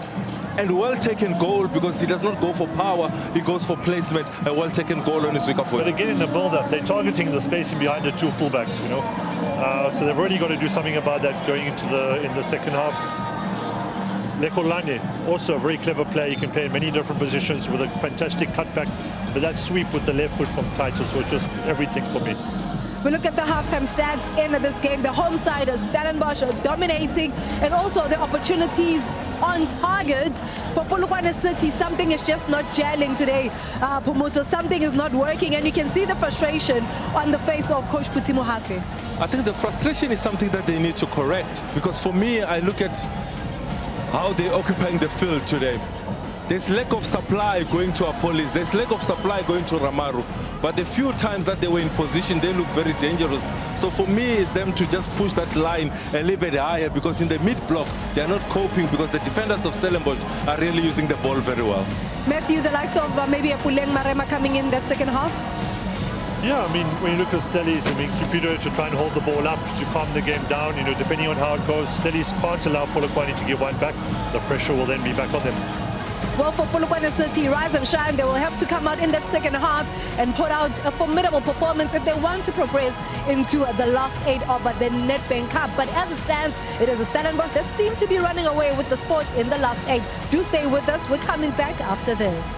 D: And well-taken goal because he does not go for power, he goes for placement. A well-taken goal on his weaker foot.
E: But again, in the build-up, they're targeting the spacing behind the two fullbacks, you know. So they've really got to do something about that going into in the second half. Polokwane, also a very clever player. He can play in many different positions with a fantastic cutback. But that sweep with the left foot from Titus was just everything for me.
C: We look at the halftime stats in this game. The home side is Stellenbosch dominating, and also the opportunities on target for Polokwane City. Something is just not gelling today, Pumuto. Something is not working, and you can see the frustration on the face of Coach Putimo Hafe.
D: I think the frustration is something that they need to correct, because for me, I look at how they're occupying the field today. There's lack of supply going to Apolis. There's lack of supply going to Ramaru. But the few times that they were in position, they look very dangerous. So for me, it's them to just push that line a little bit higher, because in the mid-block, they're not coping, because the defenders of Stellenbosch are really using the ball very well.
C: Matthew, the likes of maybe a Puleng Marema coming in that second half?
E: Yeah, I mean, when you look at Stellies, I mean, Kipido to try and hold the ball up, to calm the game down, you know, depending on how it goes. Stellies can't allow Polokwane to get one back. The pressure will then be back on them.
C: Well, for Polokwane City, rise and shine. They will have to come out in that second half and put out a formidable performance if they want to progress into the last 8 of the Nedbank Cup. But as it stands, it is a Stellenbosch that seem to be running away with the sport in the last 8. Do stay with us. We're coming back after this.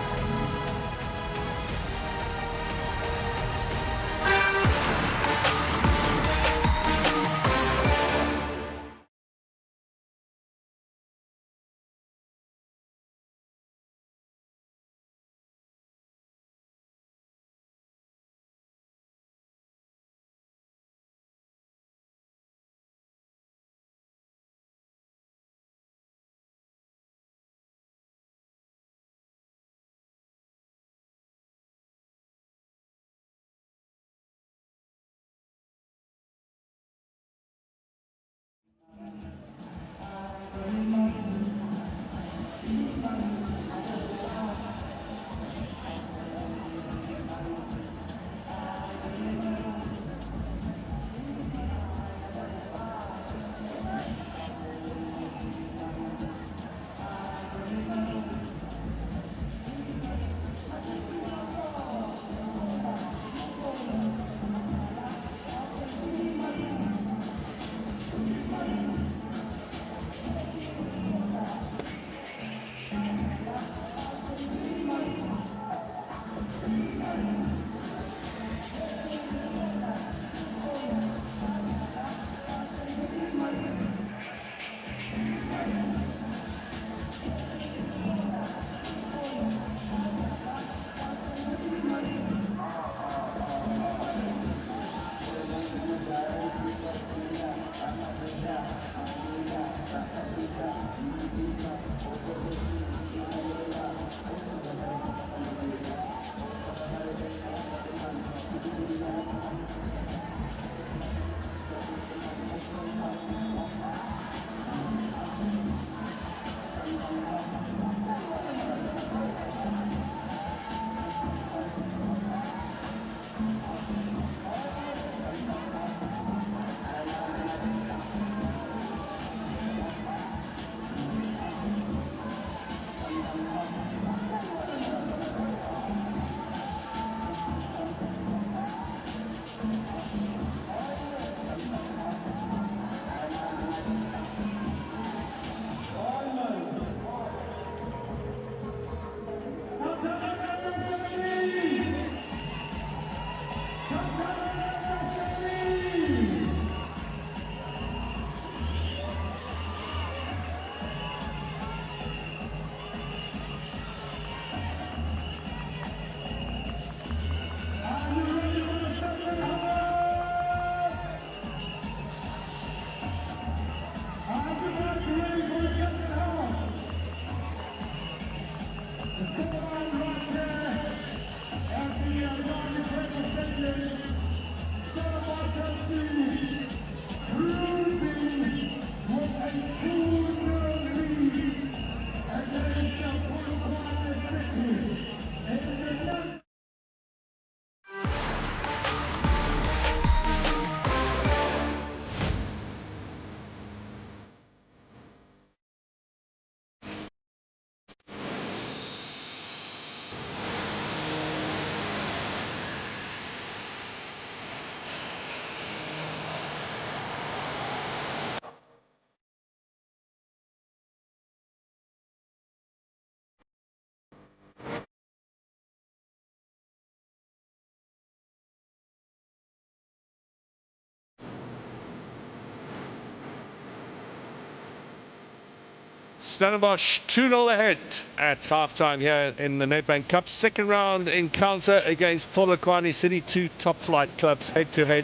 A: Stellenbosch 2-0 ahead at half-time here in the Nedbank Cup. Second round encounter against Polokwane City, two top-flight clubs head-to-head.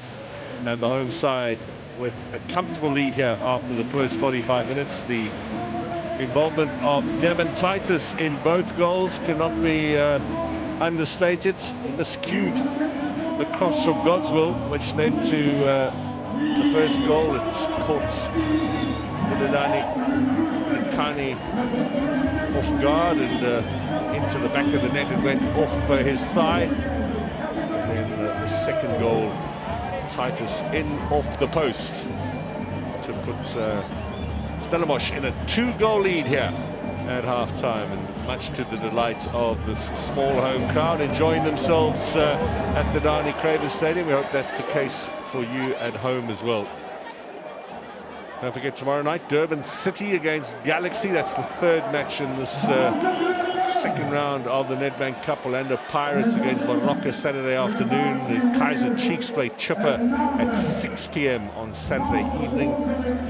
A: And the home side with a comfortable lead here after the first 45 minutes. The involvement of Devin Titus in both goals cannot be understated. He miscued the cross from Godswill, which led to the first goal. It caught Kani off guard and into the back of the net. It went off his thigh. And then the second goal, Titus in off the post to put Stellenbosch in a 2-goal lead here at half-time, and much to the delight of this small home crowd enjoying themselves at the Dani Craven Stadium. We hope that's the case for you at home as well. Don't forget, tomorrow night, Durban City against Galaxy. That's the third match in this second round of the Nedbank Cup. Orlando Pirates against Baroka Saturday afternoon. The Kaiser Chiefs play Chipper at 6 p.m. on Saturday evening.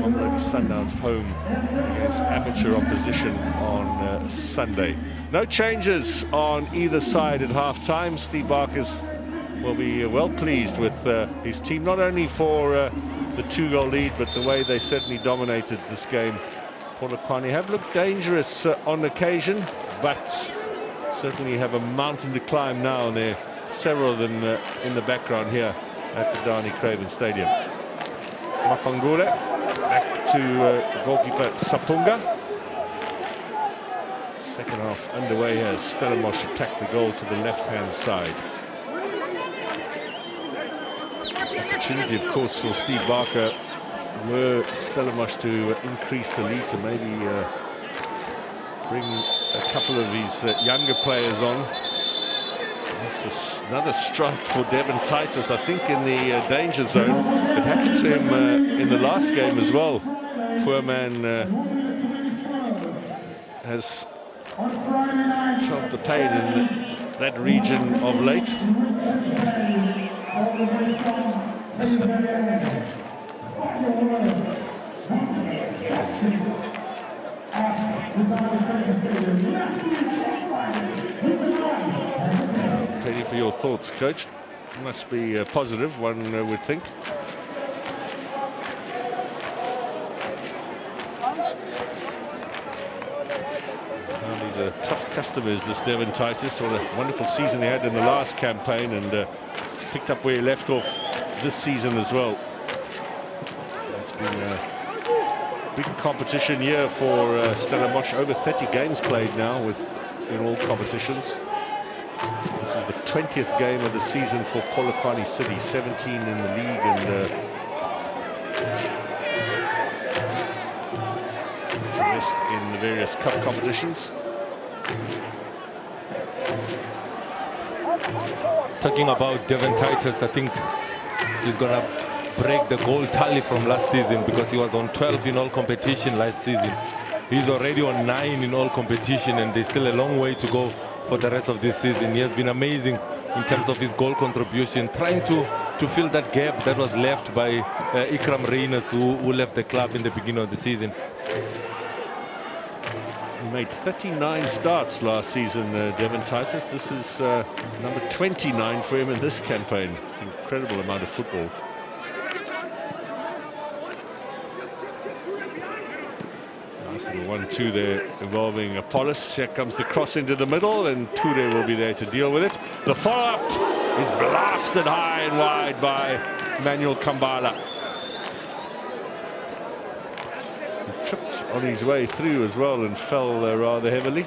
A: Mamelodi Sundowns home against amateur opposition on Sunday. No changes on either side at half-time. Steve Barkers will be well pleased with his team, not only for the 2-goal lead, but the way they certainly dominated this game. Polokwane have looked dangerous on occasion, but certainly have a mountain to climb now, and there are several of them in the background here at the Dani Craven Stadium. Mapangule back to goalkeeper Sapunga. Second half underway here. Stellenbosch attack the goal to the left-hand side. Opportunity, of course, for Steve Barker were Stellenbosch to increase the lead, to maybe bring a couple of these younger players on. That's another strike for Devin Titus, I think, in the danger zone. It happened to him in the last game as well. Poor man has felt the pain in that region of late. Ready for your thoughts, Coach. Must be positive, one would think. Well, these are tough customers, this Devin Titus. What a wonderful season he had in the last campaign, and picked up where he left off this season as well. It's been a big competition year for Stellenbosch. Over 30 games played now in all competitions. This is the 20th game of the season for Polokwane City, 17 in the league, and the rest in the various cup competitions.
B: Talking about Devin Titus, I think he's going to break the goal tally from last season, because he was on 12 in all competition last season. He's already on 9 in all competition, and there's still a long way to go for the rest of this season. He has been amazing in terms of his goal contribution, trying to fill that gap that was left by Ikram Reyners, who left the club in the beginning of the season.
A: He made 39 starts last season, Devin Titus. This is number 29 for him in this campaign. It's an incredible amount of football. Nice little 1-2 there involving Apollos. Here comes the cross into the middle, and Ture will be there to deal with it. The follow-up is blasted high and wide by Manuel Kambala. Tripped on his way through as well and fell rather heavily.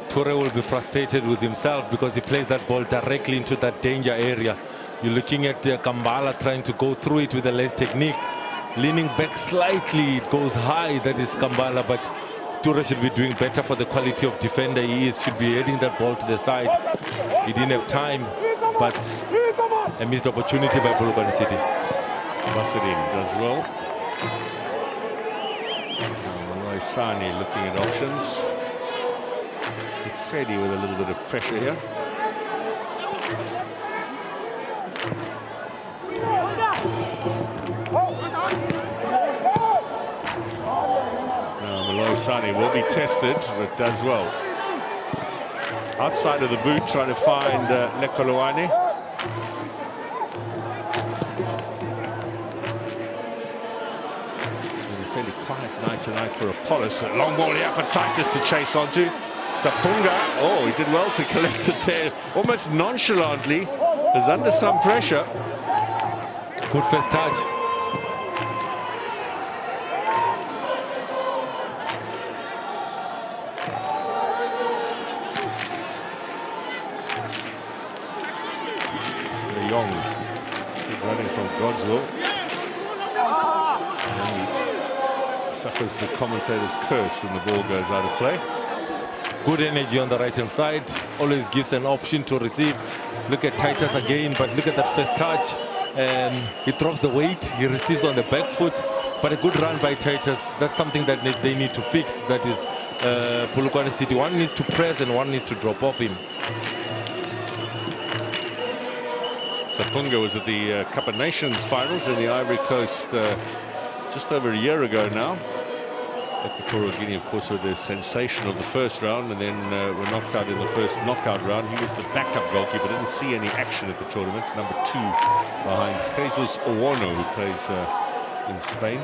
B: Ture will be frustrated with himself because he plays that ball directly into that danger area. You're looking at Kambala trying to go through it with a less technique, leaning back slightly. It goes high. That is Kambala, but Ture should be doing better for the quality of defender he is. Should be heading that ball to the side. He didn't have time, but a missed opportunity by Polokwane City.
A: Masadin does well. Sani looking at options. It's Sedi with a little bit of pressure here. Now Malloy Masani will be tested, but does well. Outside of the boot, trying to find Polokwane. It's been a fairly quiet night tonight for Apollos. A long ball here for Titus to chase onto. Sapunga, oh, he did well to collect it there, almost nonchalantly. Is under some pressure.
B: Good first touch.
A: De Jong running from Godswill. And he suffers the commentator's curse and the ball goes out of play.
B: Good energy on the right hand side, always gives an option to receive. Look at Titus again, but look at that first touch. He drops the weight, he receives on the back foot, but a good run by Titus. That's something that they need to fix. That is Polokwane City. One needs to press and one needs to drop off him.
A: Sapunga was at the Cup of Nations finals in the Ivory Coast just over a year ago now. Equatorial Guinea, of course, with their sensation of the first round, and then were knocked out in the first knockout round. He was the backup goalkeeper, didn't see any action at the tournament. Number 2 behind Jesus Owono, who plays in Spain.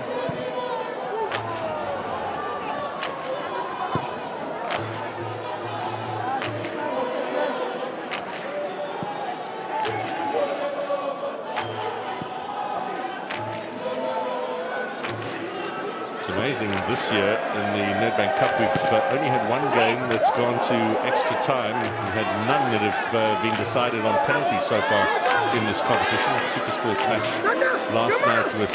A: Amazing this year in the Nedbank Cup. We've only had one game that's gone to extra time. We've had none that have been decided on penalties so far in this competition. A Super Sports match last night with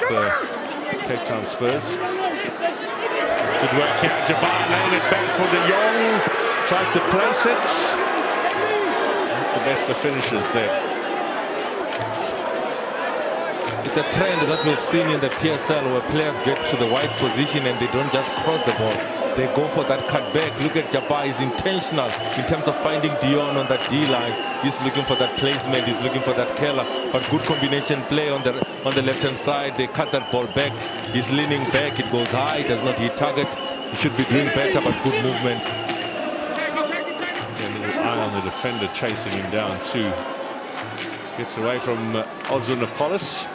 A: Cape Town Spurs. Good work here. Jabbar laying it back for De Jong. Tries to place it. Not the best of finishes there.
B: It's a trend that we've seen in the PSL where players get to the wide position and they don't just cross the ball. They go for that cut back. Look at Jabbar, he's intentional in terms of finding Dion on that D-line. He's looking for that placement, he's looking for that Keller. But good combination play on the left-hand side. They cut that ball back. He's leaning back, it goes high, does not hit target. He should be doing better, but good movement.
A: A little eye on the defender chasing him down too. Gets away from Oswin Apollos.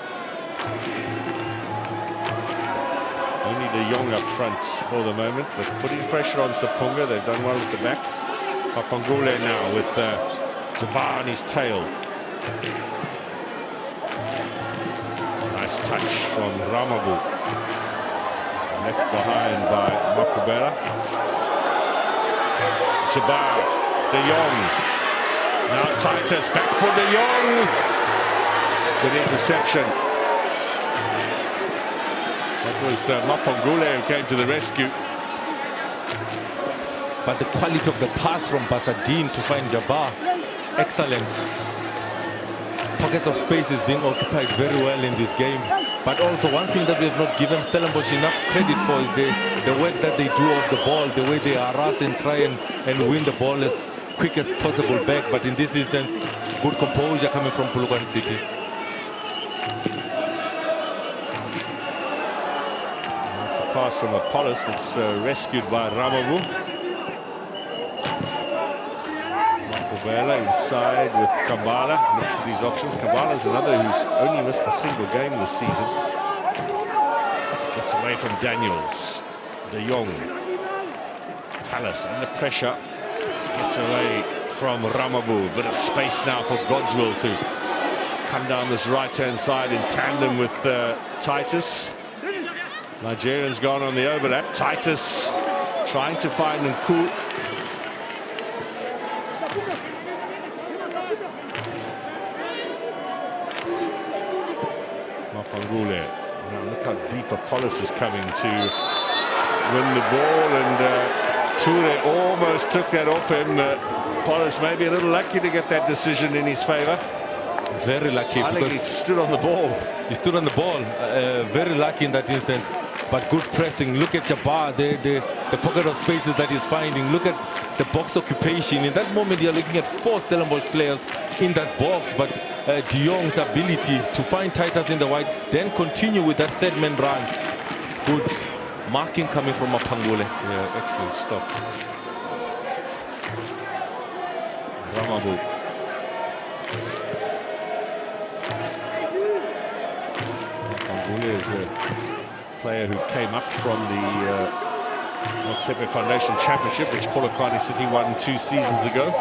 A: Only De Jong up front for the moment, but putting pressure on Sapunga. They've done well at the back. Papangule now with Jabbar on his tail. Nice touch from Ramabu. Left behind by Makubera. Jabbar, De Jong. Now Titus back for De Jong. Good interception. That was Mapangule who came to the rescue.
B: But the quality of the pass from Basadine to find Jabbar, excellent. Pocket of space is being occupied very well in this game. But also one thing that we have not given Stellenbosch enough credit for is the work that they do off the ball, the way they harass and try and win the ball as quick as possible back. But in this instance, good composure coming from Polokwane City.
A: Pass from Apollos, it's rescued by Ramavu. Makubela inside with Kambala. Looks at these options. Kambala's another who's only missed a single game this season. Gets away from Daniels. De Jong. Palace under pressure. Gets away from Ramavu. Bit of space now for Godswill to come down this right-hand side in tandem with Titus. Nigerian's gone on the overlap. Titus trying to find Nku. Mapangule. Now look how deep Apollos is coming to win the ball, and Toure almost took that off him. Apollos may be a little lucky to get that decision in his favour.
B: Very lucky.
A: I think he stood on the ball.
B: He stood on the ball. Very lucky in that instance. But good pressing. Look at Jabbar, the pocket of spaces that he's finding. Look at the box occupation. In that moment, you're looking at 4 Stellenbosch players in that box. But De Jong's ability to find Titus in the wide, then continue with that third man run. Good marking coming from Apangule.
A: Yeah, excellent stop. Ramabu. Apangule is a player who came up from the Sepe Foundation Championship, which Polokwane City won 2 seasons ago.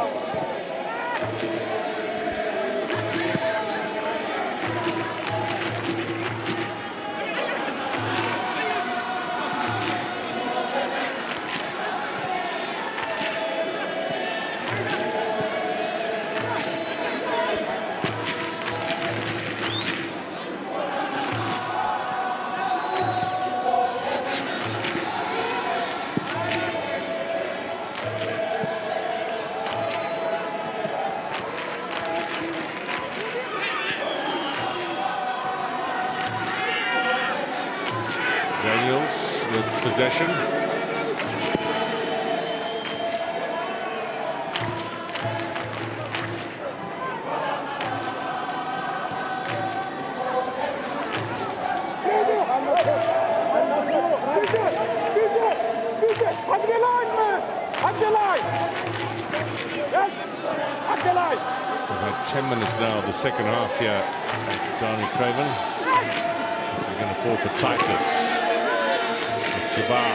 A: Possession. We've had 10 minutes now of the second half here at Darnley Craven. This is going to fall for Titus. Jabbar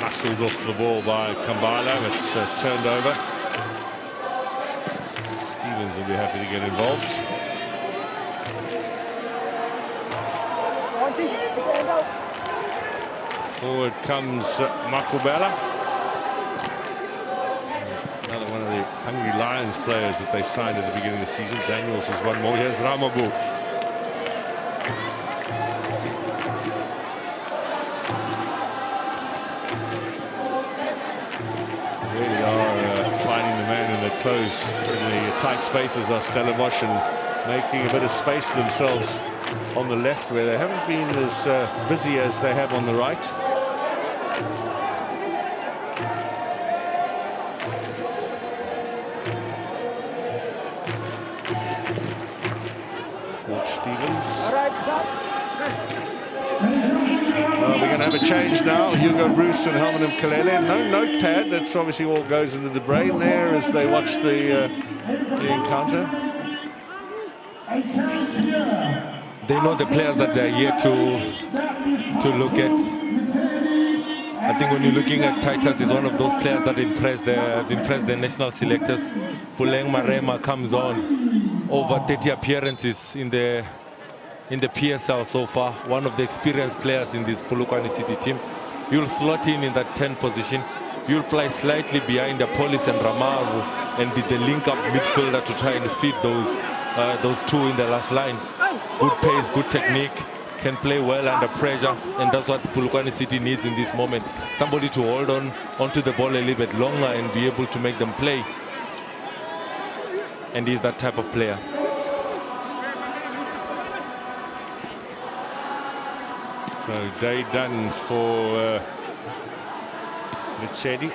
A: muscled off the ball by Kambala, but turned over. Stevens will be happy to get involved. Forward comes Makubela. Another one of the Hungry Lions players that they signed at the beginning of the season. Daniels has one more. Here's Ramabu. Close in the tight spaces are Stellenbosch and making a bit of space for themselves on the left, where they haven't been as busy as they have on the right. Stevens. We're going to have a change now. Hugo Bruce and Helman Mkalele. No notepad. That's obviously all goes into the brain there as they watch the encounter.
B: They know the players that they're here to look at. I think when you're looking at Titus, is one of those players that have impressed the national selectors. Puleng Marema comes on, over 30 appearances in the PSL so far, one of the experienced players in this Polokwane City team. You'll slot in that 10 position. You'll play slightly behind the Police and Ramaru and be the link-up midfielder to try and feed those two in the last line. Good pace, good technique, can play well under pressure, and that's what Polokwane City needs in this moment. Somebody to hold onto the ball a little bit longer and be able to make them play. And he's that type of player.
A: So day done for Mitsedi.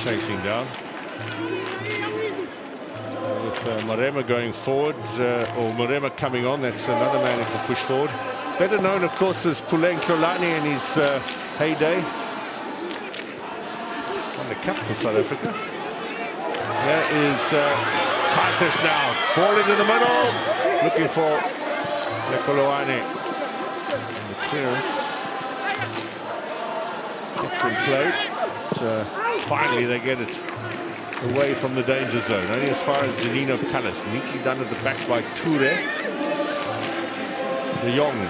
A: Chasing down. With Marema going forward, or Marema coming on, that's another man who can push forward. Better known, of course, as Puleng Hlolani in his heyday. Won the cup for South Africa. There is Titus now. Ball into the middle. Looking for Polokwane. And the clearance. Good play. Finally they get it away from the danger zone. Only as far as Janino Talis. Neatly done at the back by Ture. De Jong.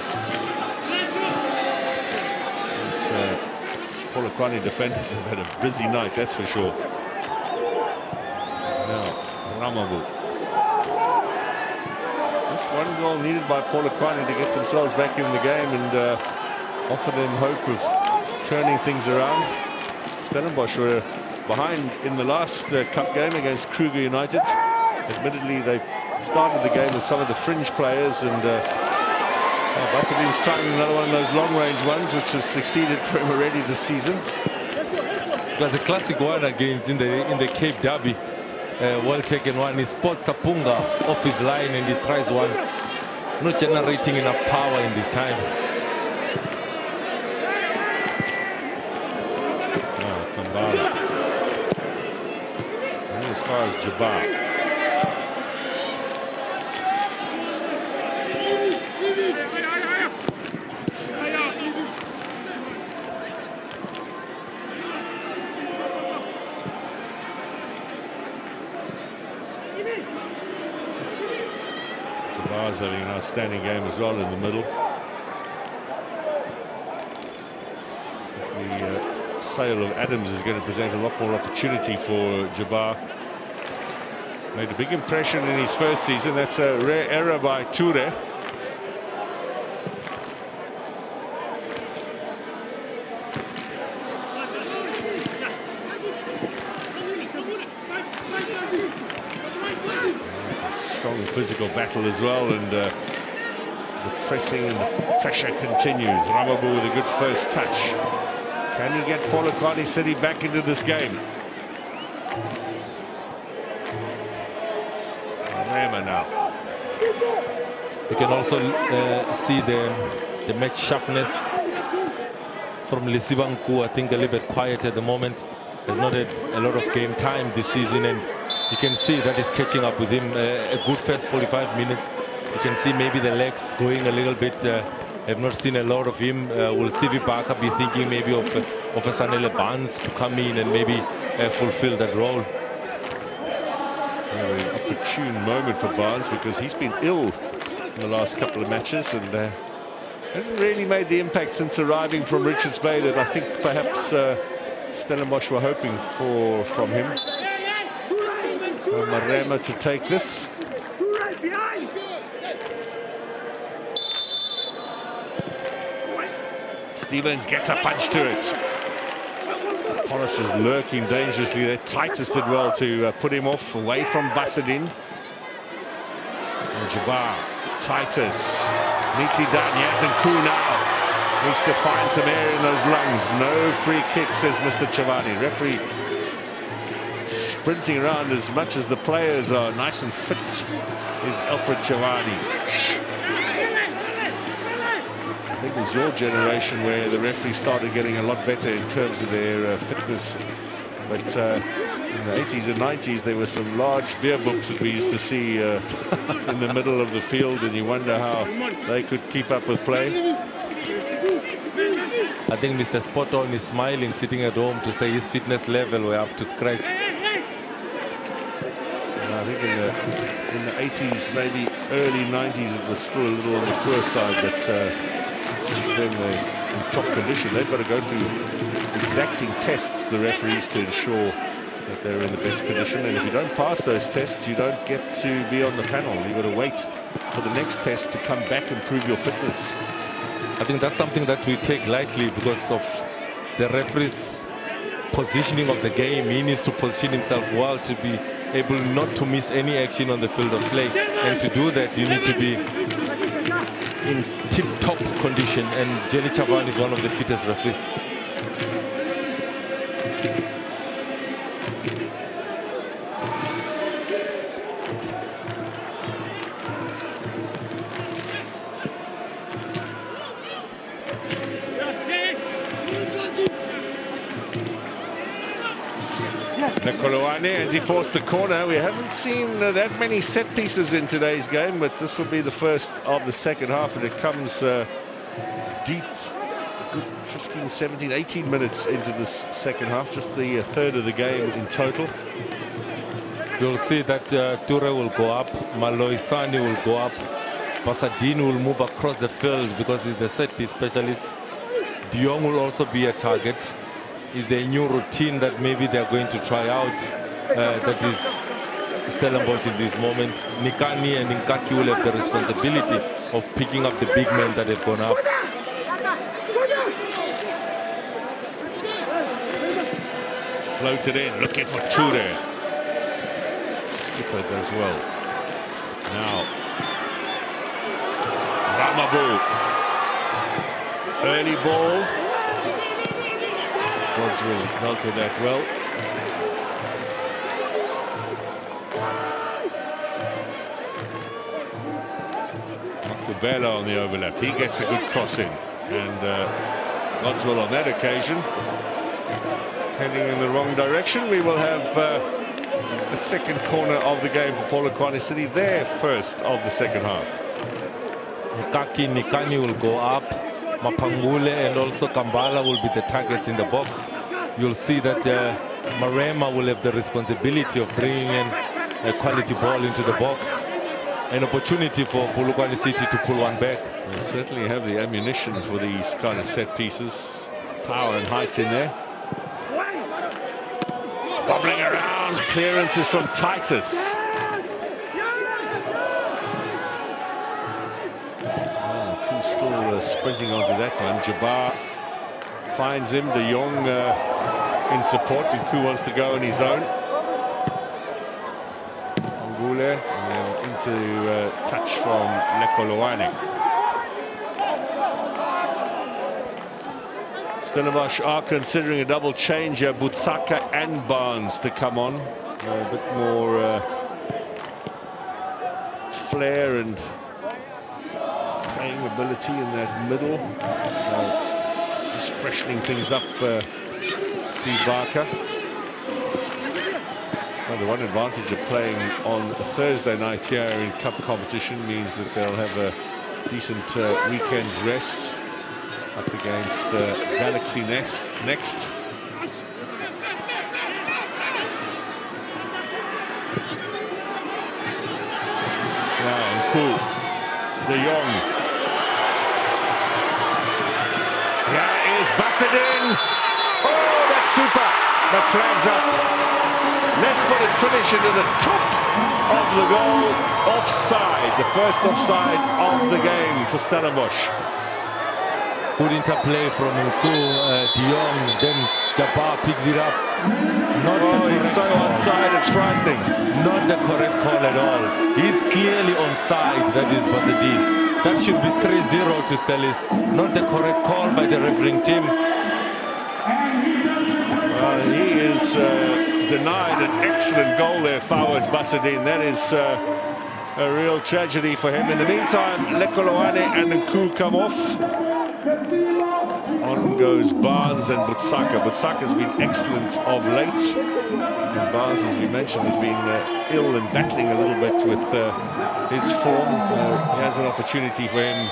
A: These Polokwane defenders have had a busy night, that's for sure. Now, Ramabu. Just one goal needed by Polokwane to get themselves back in the game and offer them hope of turning things around. Stellenbosch were behind in the last cup game against Kruger United. Admittedly, they started the game with some of the fringe players, and Basadin's trying another one of those long-range ones, which have succeeded for him already this season.
B: It was a classic one against in the Cape Derby. Well taken one. He spots Sapunga off his line and he tries one. Not generating enough power in this time.
A: Kambala. And as far as Jabbar. Jabbar's having an outstanding game as well in the middle. The sale of Adams is going to present a lot more opportunity for Jabbar. Made a big impression in his first season. That's a rare error by Toure. Strong physical battle as well, and the pressing and the pressure continues. Ramabu with a good first touch. Can you get Polokwane City back into this game? Rema now.
B: You can also see the match sharpness from Lesibanku. I think a little bit quiet at the moment. Has not had a lot of game time this season, and you can see that is catching up with him. A good first 45 minutes. You can see maybe the legs going a little bit. Have not seen a lot of him. Will Stevie Barker be thinking maybe of a Sanele Barnes to come in and maybe fulfill that role?
A: An opportune moment for Barnes, because he's been ill in the last couple of matches and hasn't really made the impact since arriving from Richards Bay that I think perhaps Stellenbosch were hoping for from him. Marema to take this. Stevens gets a punch to it. Torres was lurking dangerously there. Titus did well to put him off, away from Basadin. And Jabbar, Titus, neatly done. Yasin now needs to find some air in those lungs. No free kick, says Mr. Chavani. Referee sprinting around as much as the players are nice and fit is Alfred Chavani. I think it was your generation where the referees started getting a lot better in terms of their fitness. But in the 80s and 90s, there were some large beer books that we used to see in the middle of the field, and you wonder how they could keep up with play.
B: I think Mr. Spot On is smiling, sitting at home, to say his fitness level were up to scratch.
A: I think in the 80s, maybe early 90s, it was still a little on the poor side, but since then they're in top condition. They've got to go through exacting tests, the referees, to ensure that they're in the best condition. And if you don't pass those tests, you don't get to be on the panel. You've got to wait for the next test to come back and prove your fitness.
B: I think that's something that we take lightly because of the referee's positioning of the game. He needs to position himself well to be able not to miss any action on the field of play. And to do that, you need to be in tip-top condition. And Jelly Chavan is one of the fittest referees.
A: Polokwane, as he forced the corner. We haven't seen that many set pieces in today's game, but this will be the first of the second half, and it comes deep, good 15, 17, 18 minutes into this second half, just the third of the game in total.
B: You'll see that Toure will go up, Maloisani will go up, Basadin will move across the field because he's the set piece specialist. Dion will also be a target. Is the new routine that maybe they're going to try out that is Stellenbosch in this moment. Nikani and Nkaki will have the responsibility of picking up the big men that have gone up.
A: Floated in, looking for Ture. Skipper does well. Now, Ramabu. Early ball. Godswill dealt with that well. Bella on the overlap. He gets a good cross in. And Godswill on that occasion heading in the wrong direction. We will have the second corner of the game for Polokwane City, their first of the second half.
B: Nikani will go up. Mapangule and also Kambala will be the targets in the box. You'll see that Marema will have the responsibility of bringing in a quality ball into the box. An opportunity for Polokwane City to pull one back.
A: They certainly have the ammunition for these kind of set pieces. Power and height in there. Bobbling around, clearances from Titus. Who's still sprinting onto that one. Jabbar finds him. De Jong in support, and Ku wants to go on his own. Angule, and then into touch from Polokwane. Stellenbosch are considering a double change here. Butsaka and Barnes to come on. A bit more flair and playing ability in that middle. Just freshening things up, Steve Barker. Well, the one advantage of playing on a Thursday night here in cup competition means that they'll have a decent weekend's rest up against Galaxy next. Now, Nku, De Jong. Here is Bassadin. Oh, that's super. That flags up. Left-footed finish into the top of the goal. Offside. The first offside of the game for Stellenbosch.
B: Good interplay from Nku, De Jong, then Jabbar picks it up.
A: He's so onside, it's frightening.
B: Not the correct call at all. He's clearly onside, that is Bassadin. That should be 3-0 to Stellis. Not the correct call by the refereeing team.
A: He is denied an excellent goal there, Fawaz Bassadin. That is a real tragedy for him. In the meantime, Polokwane and Nku come off. On goes Barnes and Butsaka. Butsaka's been excellent of late. And Barnes, as we mentioned, has been ill and battling a little bit with his form. He has an opportunity for him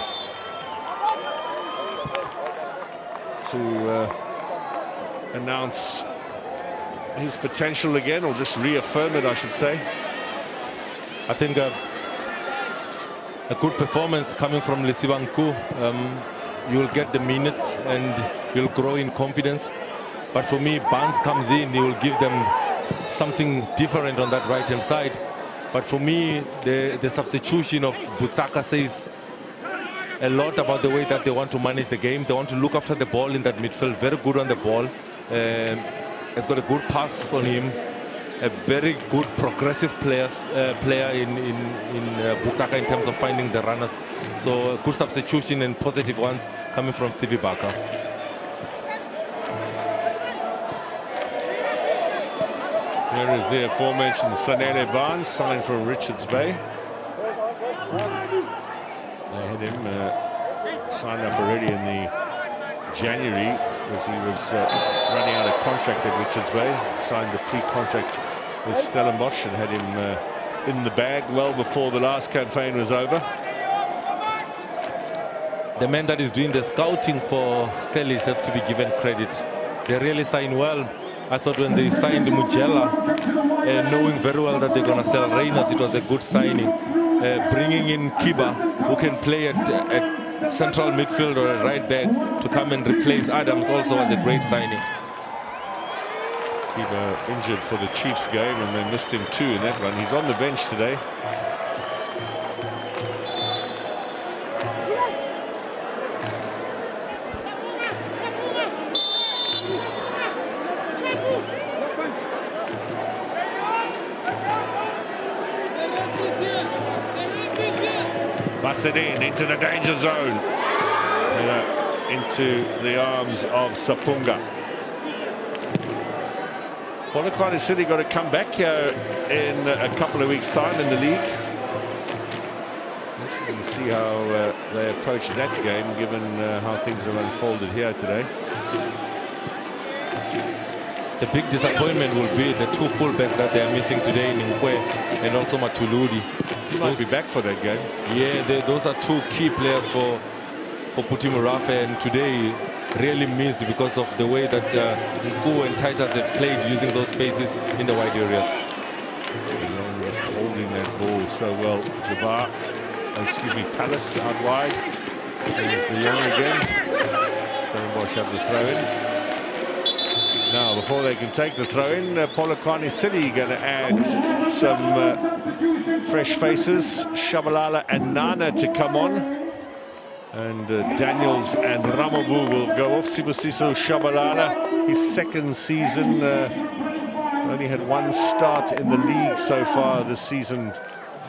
A: to announce his potential again, or just reaffirm it, I should say.
B: I think a good performance coming from Nku. You'll get the minutes and you'll grow in confidence. But for me, Barnes comes in, he will give them something different on that right-hand side. But for me, the substitution of Butsaka says a lot about the way that they want to manage the game. They want to look after the ball in that midfield, very good on the ball. Has got a good pass on him. A very good progressive player in Butsaka in terms of finding the runners. So good substitution and positive ones coming from Stevie Barker.
A: Here is the aforementioned Sanele Barnes, signed from Richards Bay. They had him signed up already in the January because he was running out of contract at Richards Bay. Signed the pre-contract with Stellenbosch and had him in the bag well before the last campaign was over.
B: The man that is doing the scouting for Stellis have to be given credit. They really sign well. I thought when they signed Mujela, knowing very well that they're going to sell Reyners, it was a good signing. Bringing in Kiba, who can play at central midfield or a right back, to come and replace Adams also was a great signing.
A: Keeper injured for the Chiefs game, and they missed him 2 in that run. He's on the bench today. Basadin into the danger zone. Into the arms of Sapunga. Polokwane City got to come back here in a couple of weeks' time in the league. Interesting to see how they approach that game, given how things have unfolded here today.
B: The big disappointment will be the 2 fullbacks that they are missing today, Nkwe and also Matuludi.
A: He might be back for that game.
B: Yeah, those are 2 key players for Putimurafe, and today really missed because of the way that Nku and Titus have played using those spaces in the wide areas.
A: Young just holding that ball so well. Jabbar, Palace out wide. There's the Young again. Stellenbosch have the throw in. Now, before they can take the throw in, Polokwane City going to add some fresh faces. Shabalala and Nana to come on. And Daniels and Ramabu will go off. Sibusiso Shabalala, his 2nd season, only had 1 start in the league so far this season.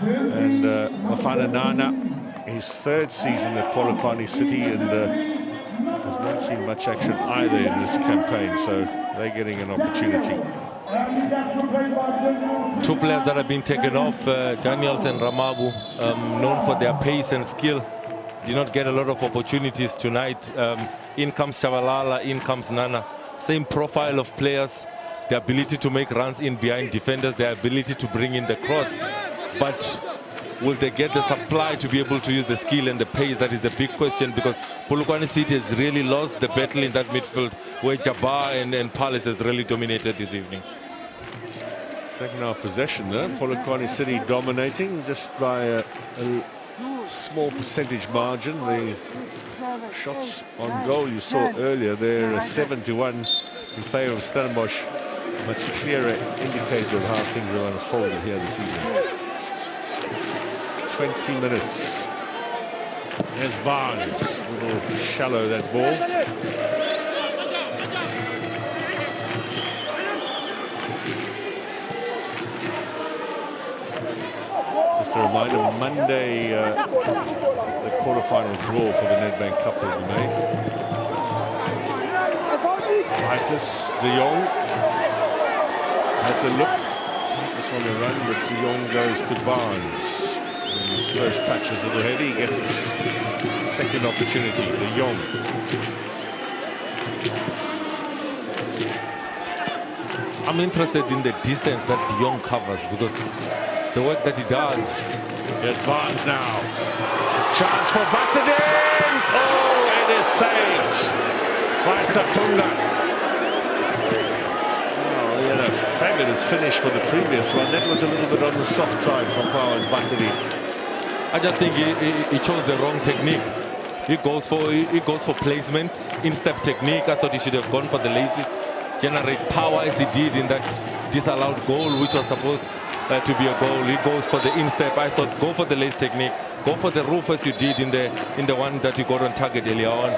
A: And Mafana Nana, his 3rd season at Polokwane City, and has not seen much action either in this campaign, so they're getting an opportunity.
B: 2 players that have been taken off, Daniels and Ramabu, known for their pace and skill. Did not get a lot of opportunities tonight. In comes Chavalala, in comes Nana. Same profile of players, the ability to make runs in behind defenders, the ability to bring in the cross. But will they get the supply to be able to use the skill and the pace? That is the big question, because Polokwane City has really lost the battle in that midfield, where Jabbar and Palace has really dominated this evening.
A: Second half possession there. Polokwane City dominating just by a small percentage margin. The shots on goal you saw earlier, they're 7-1 in favour of Stellenbosch. Much clearer indicator of how things have unfolded here this evening. 20 minutes. There's Barnes, a little shallow that ball. Just a reminder, Monday, the quarter-final draw for the Nedbank Cup will be made. Titus, De Jong has a look. Titus on the run, but De Jong goes to Barnes. And his first touch was a little heavy. He gets his 2nd opportunity. De Jong.
B: I'm interested in the distance that De Jong covers, because the work that he does.
A: Here's Barnes now. Chance for Basadin! Oh, it is saved by Sapunga. Oh, he had a fabulous finish for the previous one. That was a little bit on the soft side from Powers Basadin.
B: I just think he chose the wrong technique. He goes for placement, in-step technique. I thought he should have gone for the laces, generate power as he did in that disallowed goal, which was supposed to be a goal. He goes for the instep. I thought, go for the lace technique, go for the roof as you did in the one that you got on target earlier on.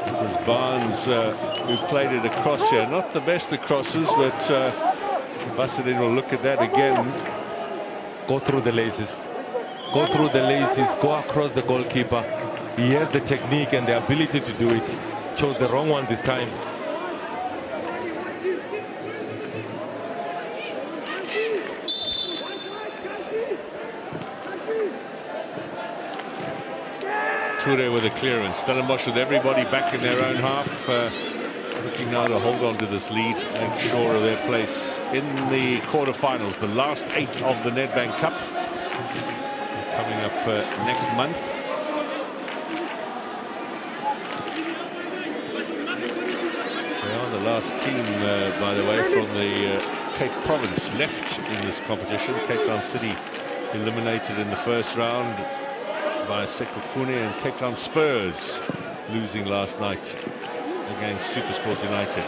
A: It was Barnes who played it across here. Not the best of crosses, but Basadin will look at that again.
B: Go through the laces. Go through the laces. Go across the goalkeeper. He has the technique and the ability to do it. Chose the wrong one this time.
A: Toure with a clearance. Stellenbosch with everybody back in their own half. Looking now to hold on to this lead, make sure of their place in the quarterfinals. The last 8 of the Nedbank Cup coming up next month. They are the last team, by the way, from the Cape Province left in this competition. Cape Town City eliminated in the first round by Sekhukhune, and Cape Town Spurs losing last night against Supersport United.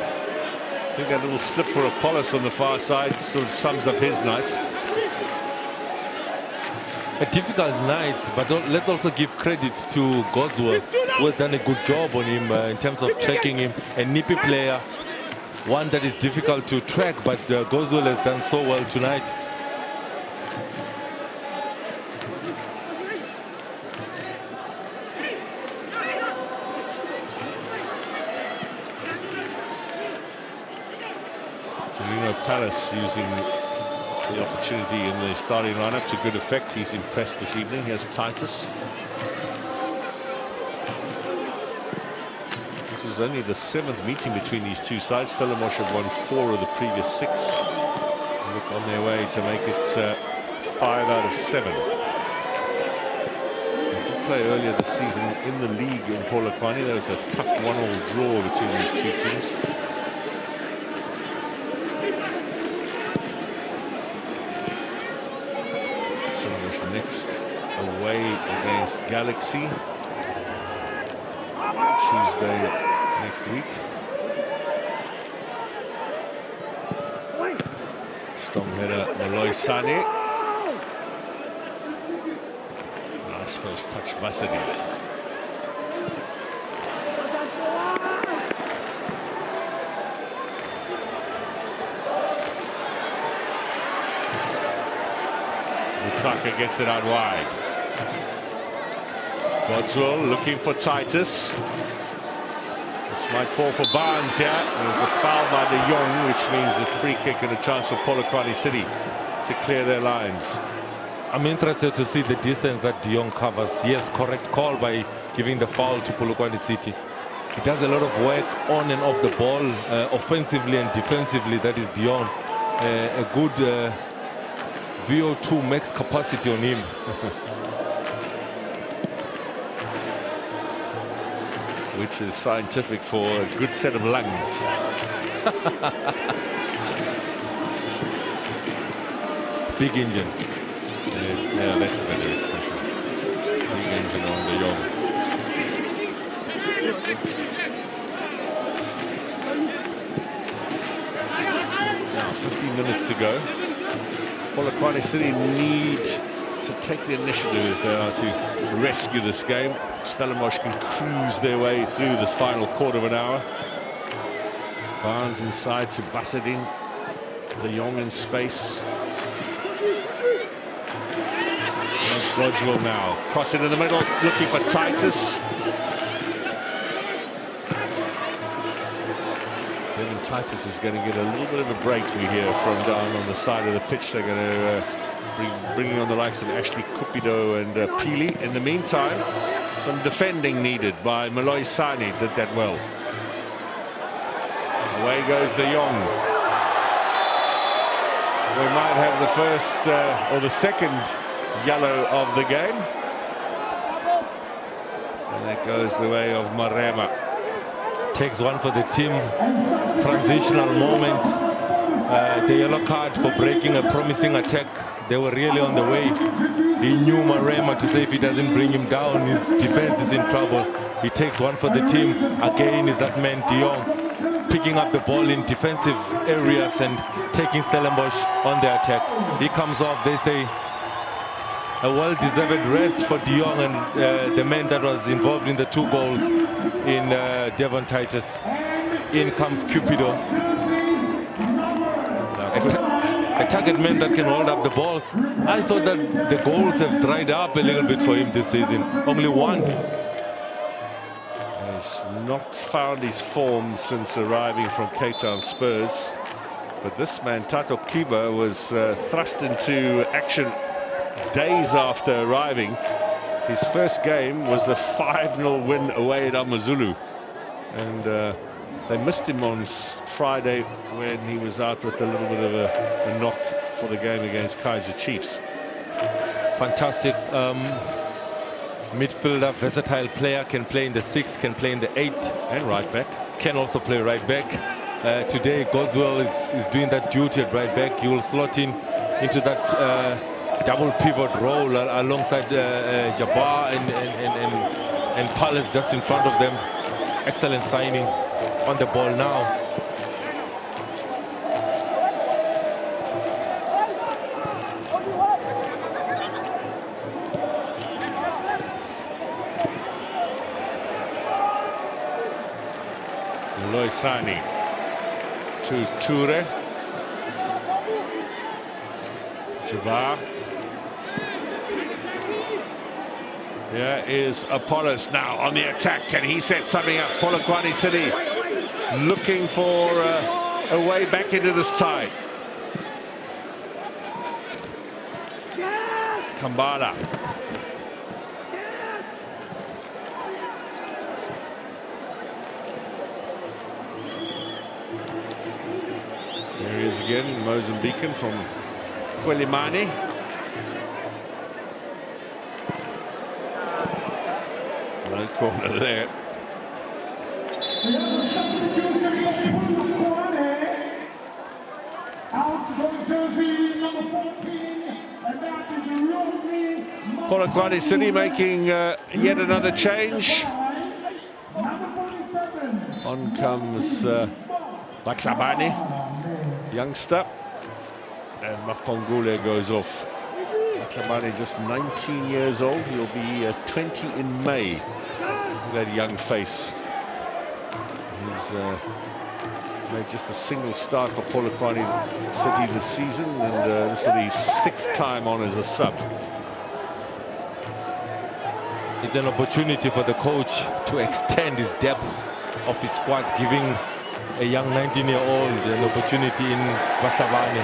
A: I think that little slip for Apollos on the far side sort of sums up his night.
B: A difficult night, but let's also give credit to Goswell, who has done a good job on him in terms of tracking him. A nippy player, one that is difficult to track, but Goswell has done so well tonight.
A: Palace using the opportunity in the starting lineup to good effect. He's impressed this evening. Here's Titus. This is only the 7th meeting between these two sides. Stellenbosch have won 4 of the previous 6. Look on their way to make it 5 out of 7. They did play earlier this season in the league in Polokwane. There was a tough 1-all draw between these two teams. Next away against Galaxy Tuesday next week. Strong header, Malloy Sane. Nice first touch, Basadi. Saka gets it out wide. Godswell looking for Titus. This might fall for Barnes here. There's a foul by De Jong, which means a free kick and a chance for Polokwane City to clear their lines.
B: I'm interested to see the distance that De Jong covers. Yes, correct call by giving the foul to Polokwane City. He does a lot of work on and off the ball, offensively and defensively. That is De Jong. A good VO2 max capacity on him.
A: Which is scientific for a good set of lungs.
B: Big engine.
A: Yeah, that's a better expression. Big engine on De Jong. Now 15 minutes to go. Polokwane City need to take the initiative if they are to rescue this game. Stellenbosch can cruise their way through this final quarter of an hour. Barnes inside to Bassadin. De Jong in space. There's Godswell now. Cross it in the middle, looking for Titus. Titus is going to get a little bit of a break, we hear, from down on the side of the pitch. They're going to bring on the likes of Ashley Cupido and Pili. In the meantime, some defending needed by Malloy Sane. Did that well. Away goes De Jong. We might have the first or the second yellow of the game. And that goes the way of Marema.
B: Takes one for the team. Transitional moment. The yellow card for breaking a promising attack. They were really on the way. He knew Marema to say if he doesn't bring him down, his defense is in trouble. He takes one for the team. Again is that man De Jong picking up the ball in defensive areas and taking Stellenbosch on the attack. He comes off, they say, a well-deserved rest for De Jong and the man that was involved in the 2 goals in Devon Titus. In comes Cupido. A target man that can hold up the balls. I thought that the goals have dried up a little bit for him this season. Only one.
A: He's not found his form since arriving from Cape Town Spurs. But this man, Tato Kiba, was thrust into action days after arriving. His first game was a 5-0 win away at Amazulu. And they missed him on Friday when he was out with a little bit of a knock for the game against Kaiser Chiefs.
B: Fantastic midfielder, versatile player, can play in the 6, can play in the 8.
A: And right back.
B: Can also play right back. Today, Godswell is doing that duty at right back. He will slot in into that double pivot role alongside Jabbar and Palace just in front of them. Excellent signing on the ball now.
A: Loisani to Toure. Jabbar. Here is Apollos now on the attack. Can he set something up? Polokwane City looking for a way back into this tie. Kambala. There he is again, Mozambican from Quelimane. No corner there. Polokwane City making yet another change. On comes Baklabani, youngster, and Mapongule goes off. Baklabani just 19 years old. He'll be 20 in May. That young face. He's made just a single start for Polokwane City this season, and this will be his 6th time on as a sub.
B: It's an opportunity for the coach to extend his depth of his squad, giving a young 19-year-old an opportunity in Baklabani.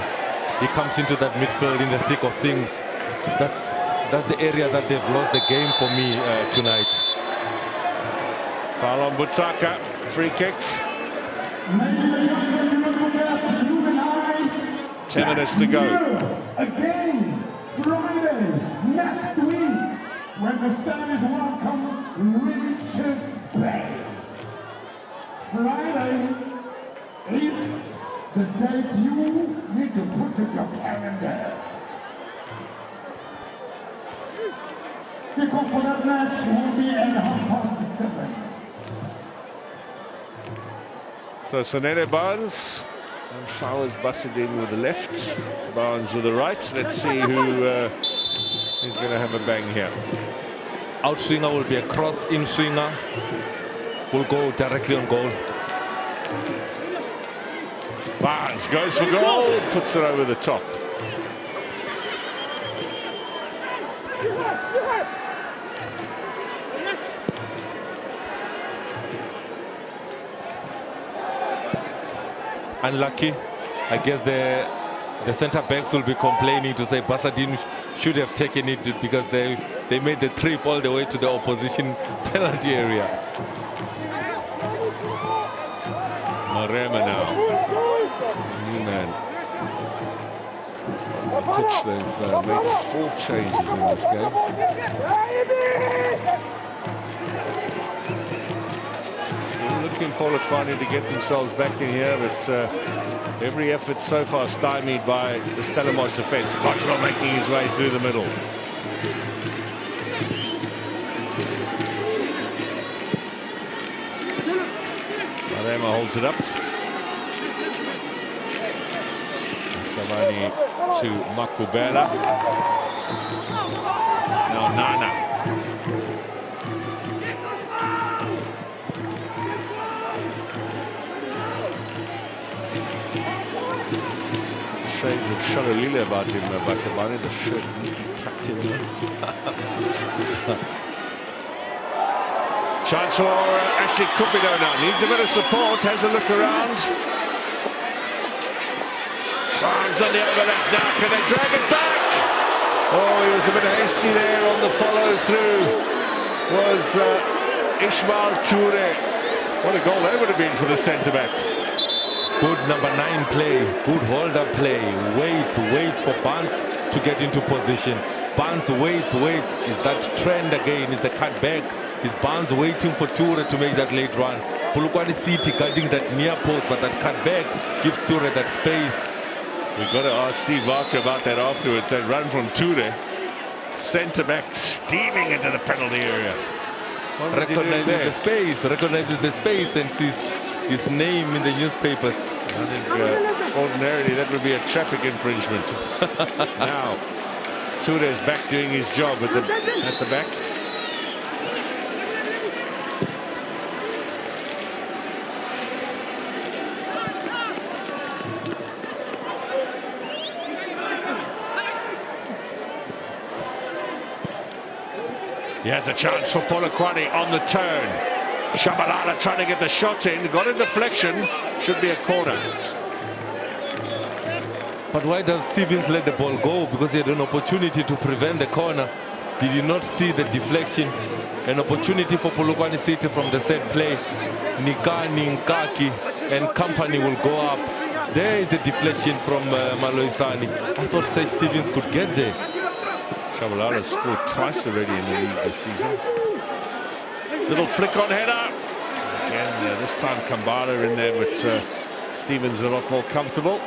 B: He comes into that midfield in the thick of things. That's the area that they've lost the game for me tonight.
A: Foul on Butsaka, free kick. 10 minutes to go.
F: Again, Friday, next week, when the stand is welcome, Richards Bay. Friday is the date you need to put in your calendar. Because for that match will be at 7:30.
A: So Sanele Barnes and Flowers busted in with the left, Barnes with the right. Let's see who is going to have a bang here.
B: Out swinger will be a cross, in swinger will go directly on goal.
A: Barnes goes for goal, puts it over the top.
B: Unlucky. I guess the centre backs will be complaining to say Basadin should have taken it because they made the trip all the way to the opposition penalty area.
A: Marema now. New man. On the pitch, they've made 4 changes in this game. Looking Polokwane to get themselves back in here, but every effort so far stymied by the Stellenbosch defence. Cottrell making his way through the middle. Marema holds it up. Shabani to Makubela. Now Nana. Shades of Shalolile about him, Baklabani, the shirt neatly tucked in there. Chance for Ashley Cupido now, needs a bit of support, has a look around. Barnes on the overlap now, can they drag it back? Oh, he was a bit hasty there on the follow through. Was Ishmael Toure. What a goal that would have been for the centre-back.
B: Good number 9 play, good hold-up play. Waits for Barnes to get into position. Barnes waits. Is that trend again? Is the cut back? Is Barnes waiting for Toure to make that late run? Polokwane City guarding that near post, but that cut back gives Toure that space.
A: We've got to ask Steve Barker about that afterwards. That run from Toure, centre-back steaming into the penalty area.
B: Recognizes the space and sees his name in the newspapers.
A: I think ordinarily that would be a traffic infringement. Now, Toure's back doing his job at the back. He has a chance for Polokwane on the turn. Shabalala trying to get the shot in. Got a deflection. Should be a corner.
B: But why does Stevens let the ball go? Because he had an opportunity to prevent the corner. Did you not see the deflection? An opportunity for Polokwane City from the set play. Nikani, Nkaki and company will go up. There is the deflection from Maloisani. I thought Sage Stevens could get there.
A: Shabalala scored twice already in the league this season. Little flick on header. Again, this time Kambala in there, but Stevens a lot more comfortable.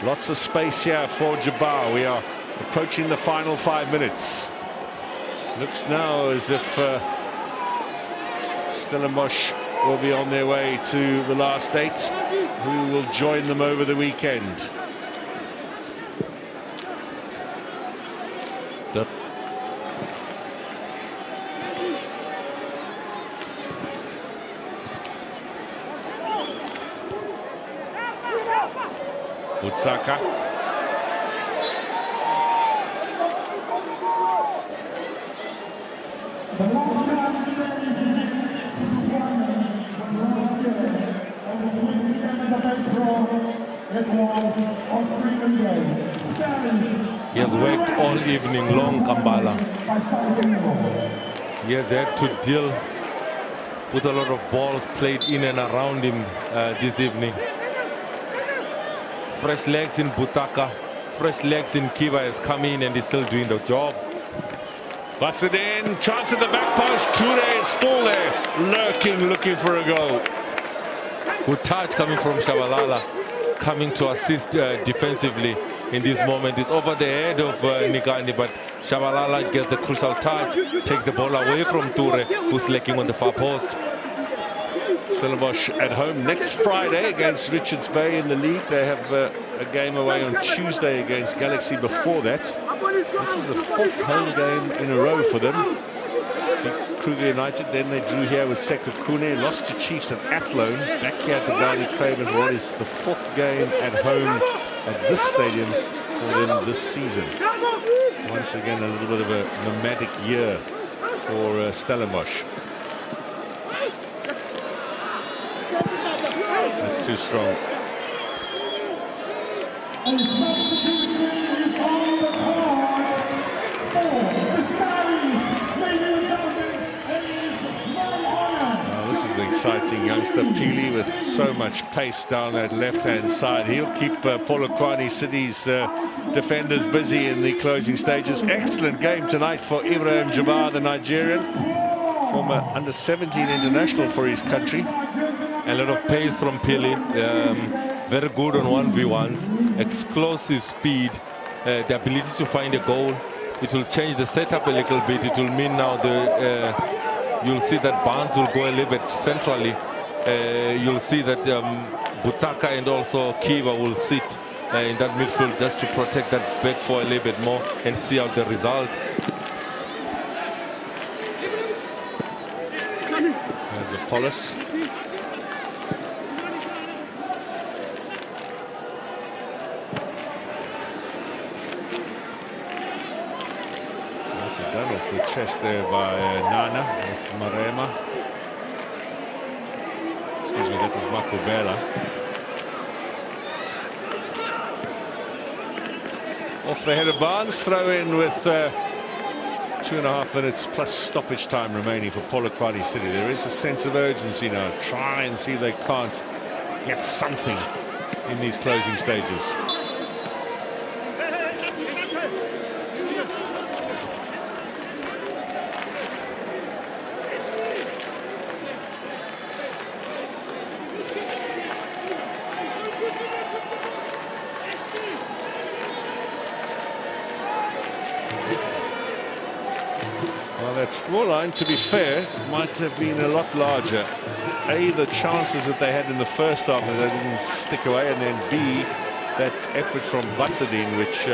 A: Lots of space here for Jabbar. We are approaching the final 5 minutes. Looks now as if Stellenbosch will be on their way to the last 8, who will join them over the weekend. Butsaka.
F: The last match was last year on the 27th of April. It was on Freedom Day. Stellenbosch.
B: He has worked all evening long, Kambala. He has had to deal with a lot of balls played in and around him this evening. Fresh legs in Butsaka, fresh legs in Kiva has come in and is still doing the job.
A: Busted in, chance at the back post. Ture is still there, lurking, looking for a goal.
B: Good touch coming from Shabalala, coming to assist defensively in this moment. It's over the head of Nikani, but Shabalala gets the crucial touch, takes the ball away from Ture, who's lacking on the far post.
A: Stellenbosch at home next Friday against Richards Bay in the league. They have a game away on Tuesday against Galaxy before that. This is the 4th home game in a row for them. Beat Kruger United, then they drew here with Sekhukhune, lost to Chiefs and Athlone. Back here at the Dowdy Craven, what is the 4th game at home at this stadium for them this season. Once again, a little bit of a nomadic year for Stellenbosch. That's too strong.
F: And substitution is on the card for the Stallions. Ladies and gentlemen, it is my honor.
A: This is an exciting youngster, Pili, with so much pace down that left-hand side. He'll keep Polokwane City's defenders busy in the closing stages. Excellent game tonight for Ibrahim Jabbar, the Nigerian, former under-17 international for his country.
B: A lot of pace from Pili, very good on 1v1s, explosive speed, the ability to find a goal. It will change the setup a little bit. It will mean now you'll see that Barnes will go a little bit centrally. You'll see that Butsaka and also Kiva will sit in that midfield just to protect that back four a little bit more and see out the result.
A: There's Apollos. Done off the chest there by Nana of Marema. Excuse me, that was Makubela. Off the head of Barnes, throw in with 2.5 minutes plus stoppage time remaining for Polokwane City. There is a sense of urgency now. Try and see if they can't get something in these closing stages. That scoreline, to be fair, might have been a lot larger. A, the chances that they had in the first half that they didn't stick away, and then B, that effort from Basadine, which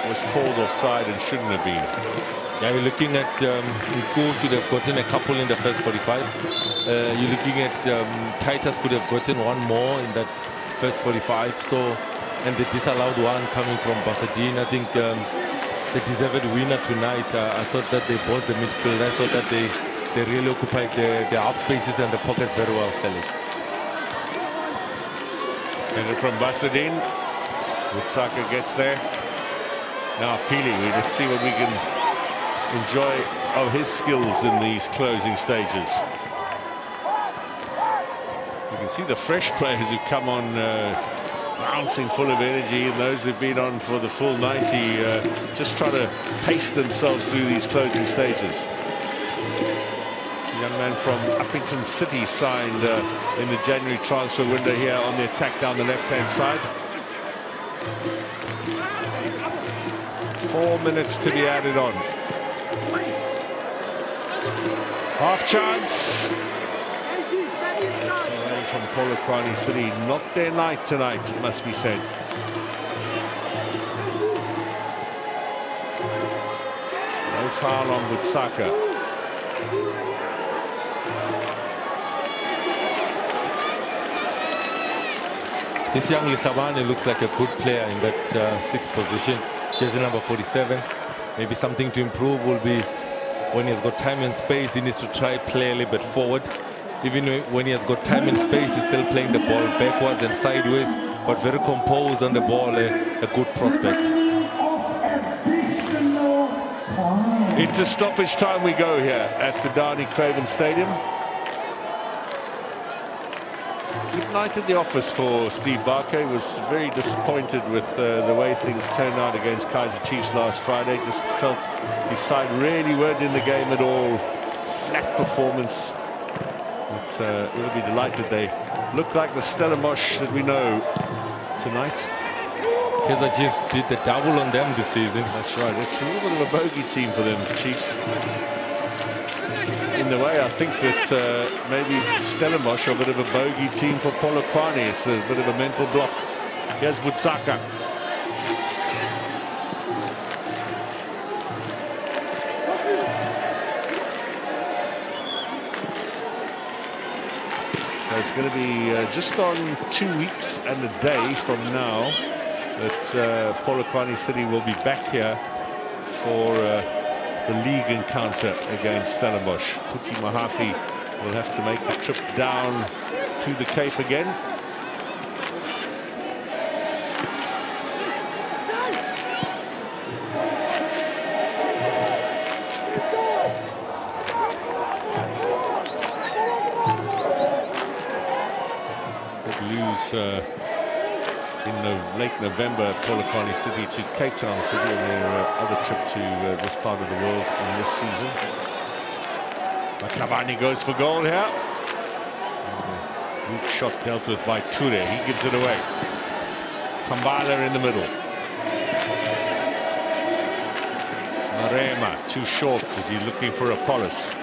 A: was called offside and shouldn't have been.
B: Yeah, you're looking at Nku should have gotten a couple in the first 45. You're looking at Titus could have gotten one more in that first 45. So, and the disallowed one coming from Basadine. I think the deserved winner tonight. I thought that they bossed the midfield. I thought that they really occupied the half spaces and the pockets very well, Stellis.
A: And from Basadin, Wutsaka gets there. Now Pili, let's see what we can enjoy of his skills in these closing stages. You can see the fresh players who come on bouncing, full of energy, and those who've been on for the full 90 just try to pace themselves through these closing stages. Young man from Uppington City signed in the January transfer window here on the attack down the left-hand side. 4 minutes to be added on. Half chance. It's away from Polokwane City. Not their night tonight, it must be said. No foul on Wutsaka.
B: This young Lisabane looks like a good player in that sixth position, jersey number 47. Maybe something to improve will be when he has got time and space, he needs to try play a little bit forward. Even when he has got time and space, he's still playing the ball backwards and sideways, but very composed on the ball, a good prospect.
A: Into stoppage time we go here at the Downey Craven Stadium. Good night at the office for Steve Barker. He was very disappointed with the way things turned out against Kaizer Chiefs last Friday. Just felt his side really weren't in the game at all. Flat performance. But we'll be delighted they look like the Stellenbosch that we know tonight.
B: Kaizer Chiefs did the double on them this season.
A: That's right. It's a little bit of a bogey team for them, Chiefs. In the way, I think that maybe Stellenbosch are a bit of a bogey team for Polokwane. It's a bit of a mental block. Here's Wutsaka. So it's going to be just on 2 weeks and a day from now that Polokwane City will be back here for the league encounter against Stellenbosch. Puti Mahafi will have to make the trip down to the Cape again. Could lose in late November, Polokwane City to Cape Town City on their other trip to this part of the world in this season. Makabani goes for goal here. Good shot dealt with by Ture. He gives it away. Kambala in the middle. Marema too short as he's looking for Apollos.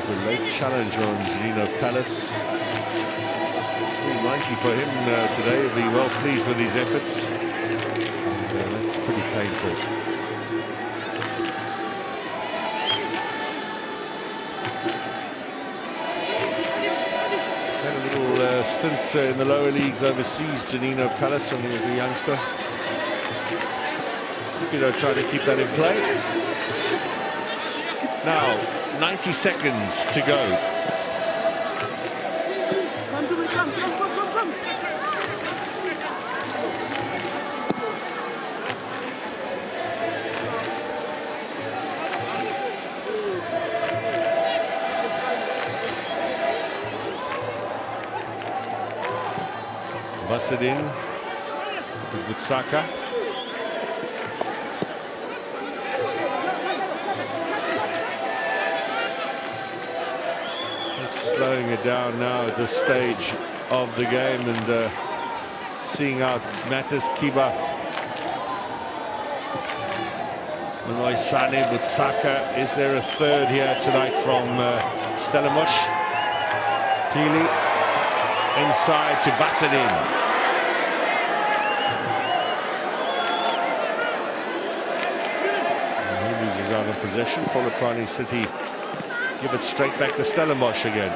A: A late challenge on Janino Palace. 390 for him today. He'll be well pleased with his efforts. And, that's pretty painful. Had a little stint in the lower leagues overseas, Janino Palace, when he was a youngster. Cupido trying to keep that in play. Now, 90 seconds to go. Basadin with Wutsaka. Slowing it down now at this stage of the game and seeing out Mattis, Kiba, Manoy Sane, Wutsaka. Is there a third here tonight from Stellenbosch? Pili inside to Basadin. And he loses out of possession. Polokwane City give it straight back to Stellenbosch again.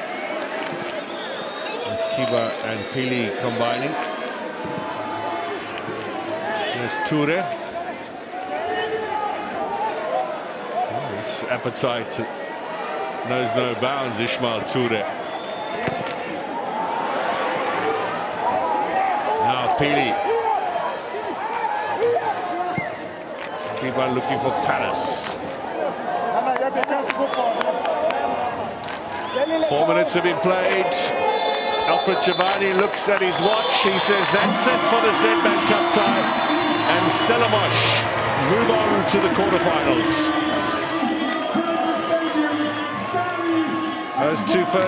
A: And Kiba and Pili combining. There's Toure. His appetite knows no bounds, Ismail Toure. Now Pili. Keep on looking for Paris. 4 minutes have been played. Alfred Giovanni looks at his watch. He says that's it for this Nedbank Cup tie. And Stellenbosch move on to the quarterfinals. Those two first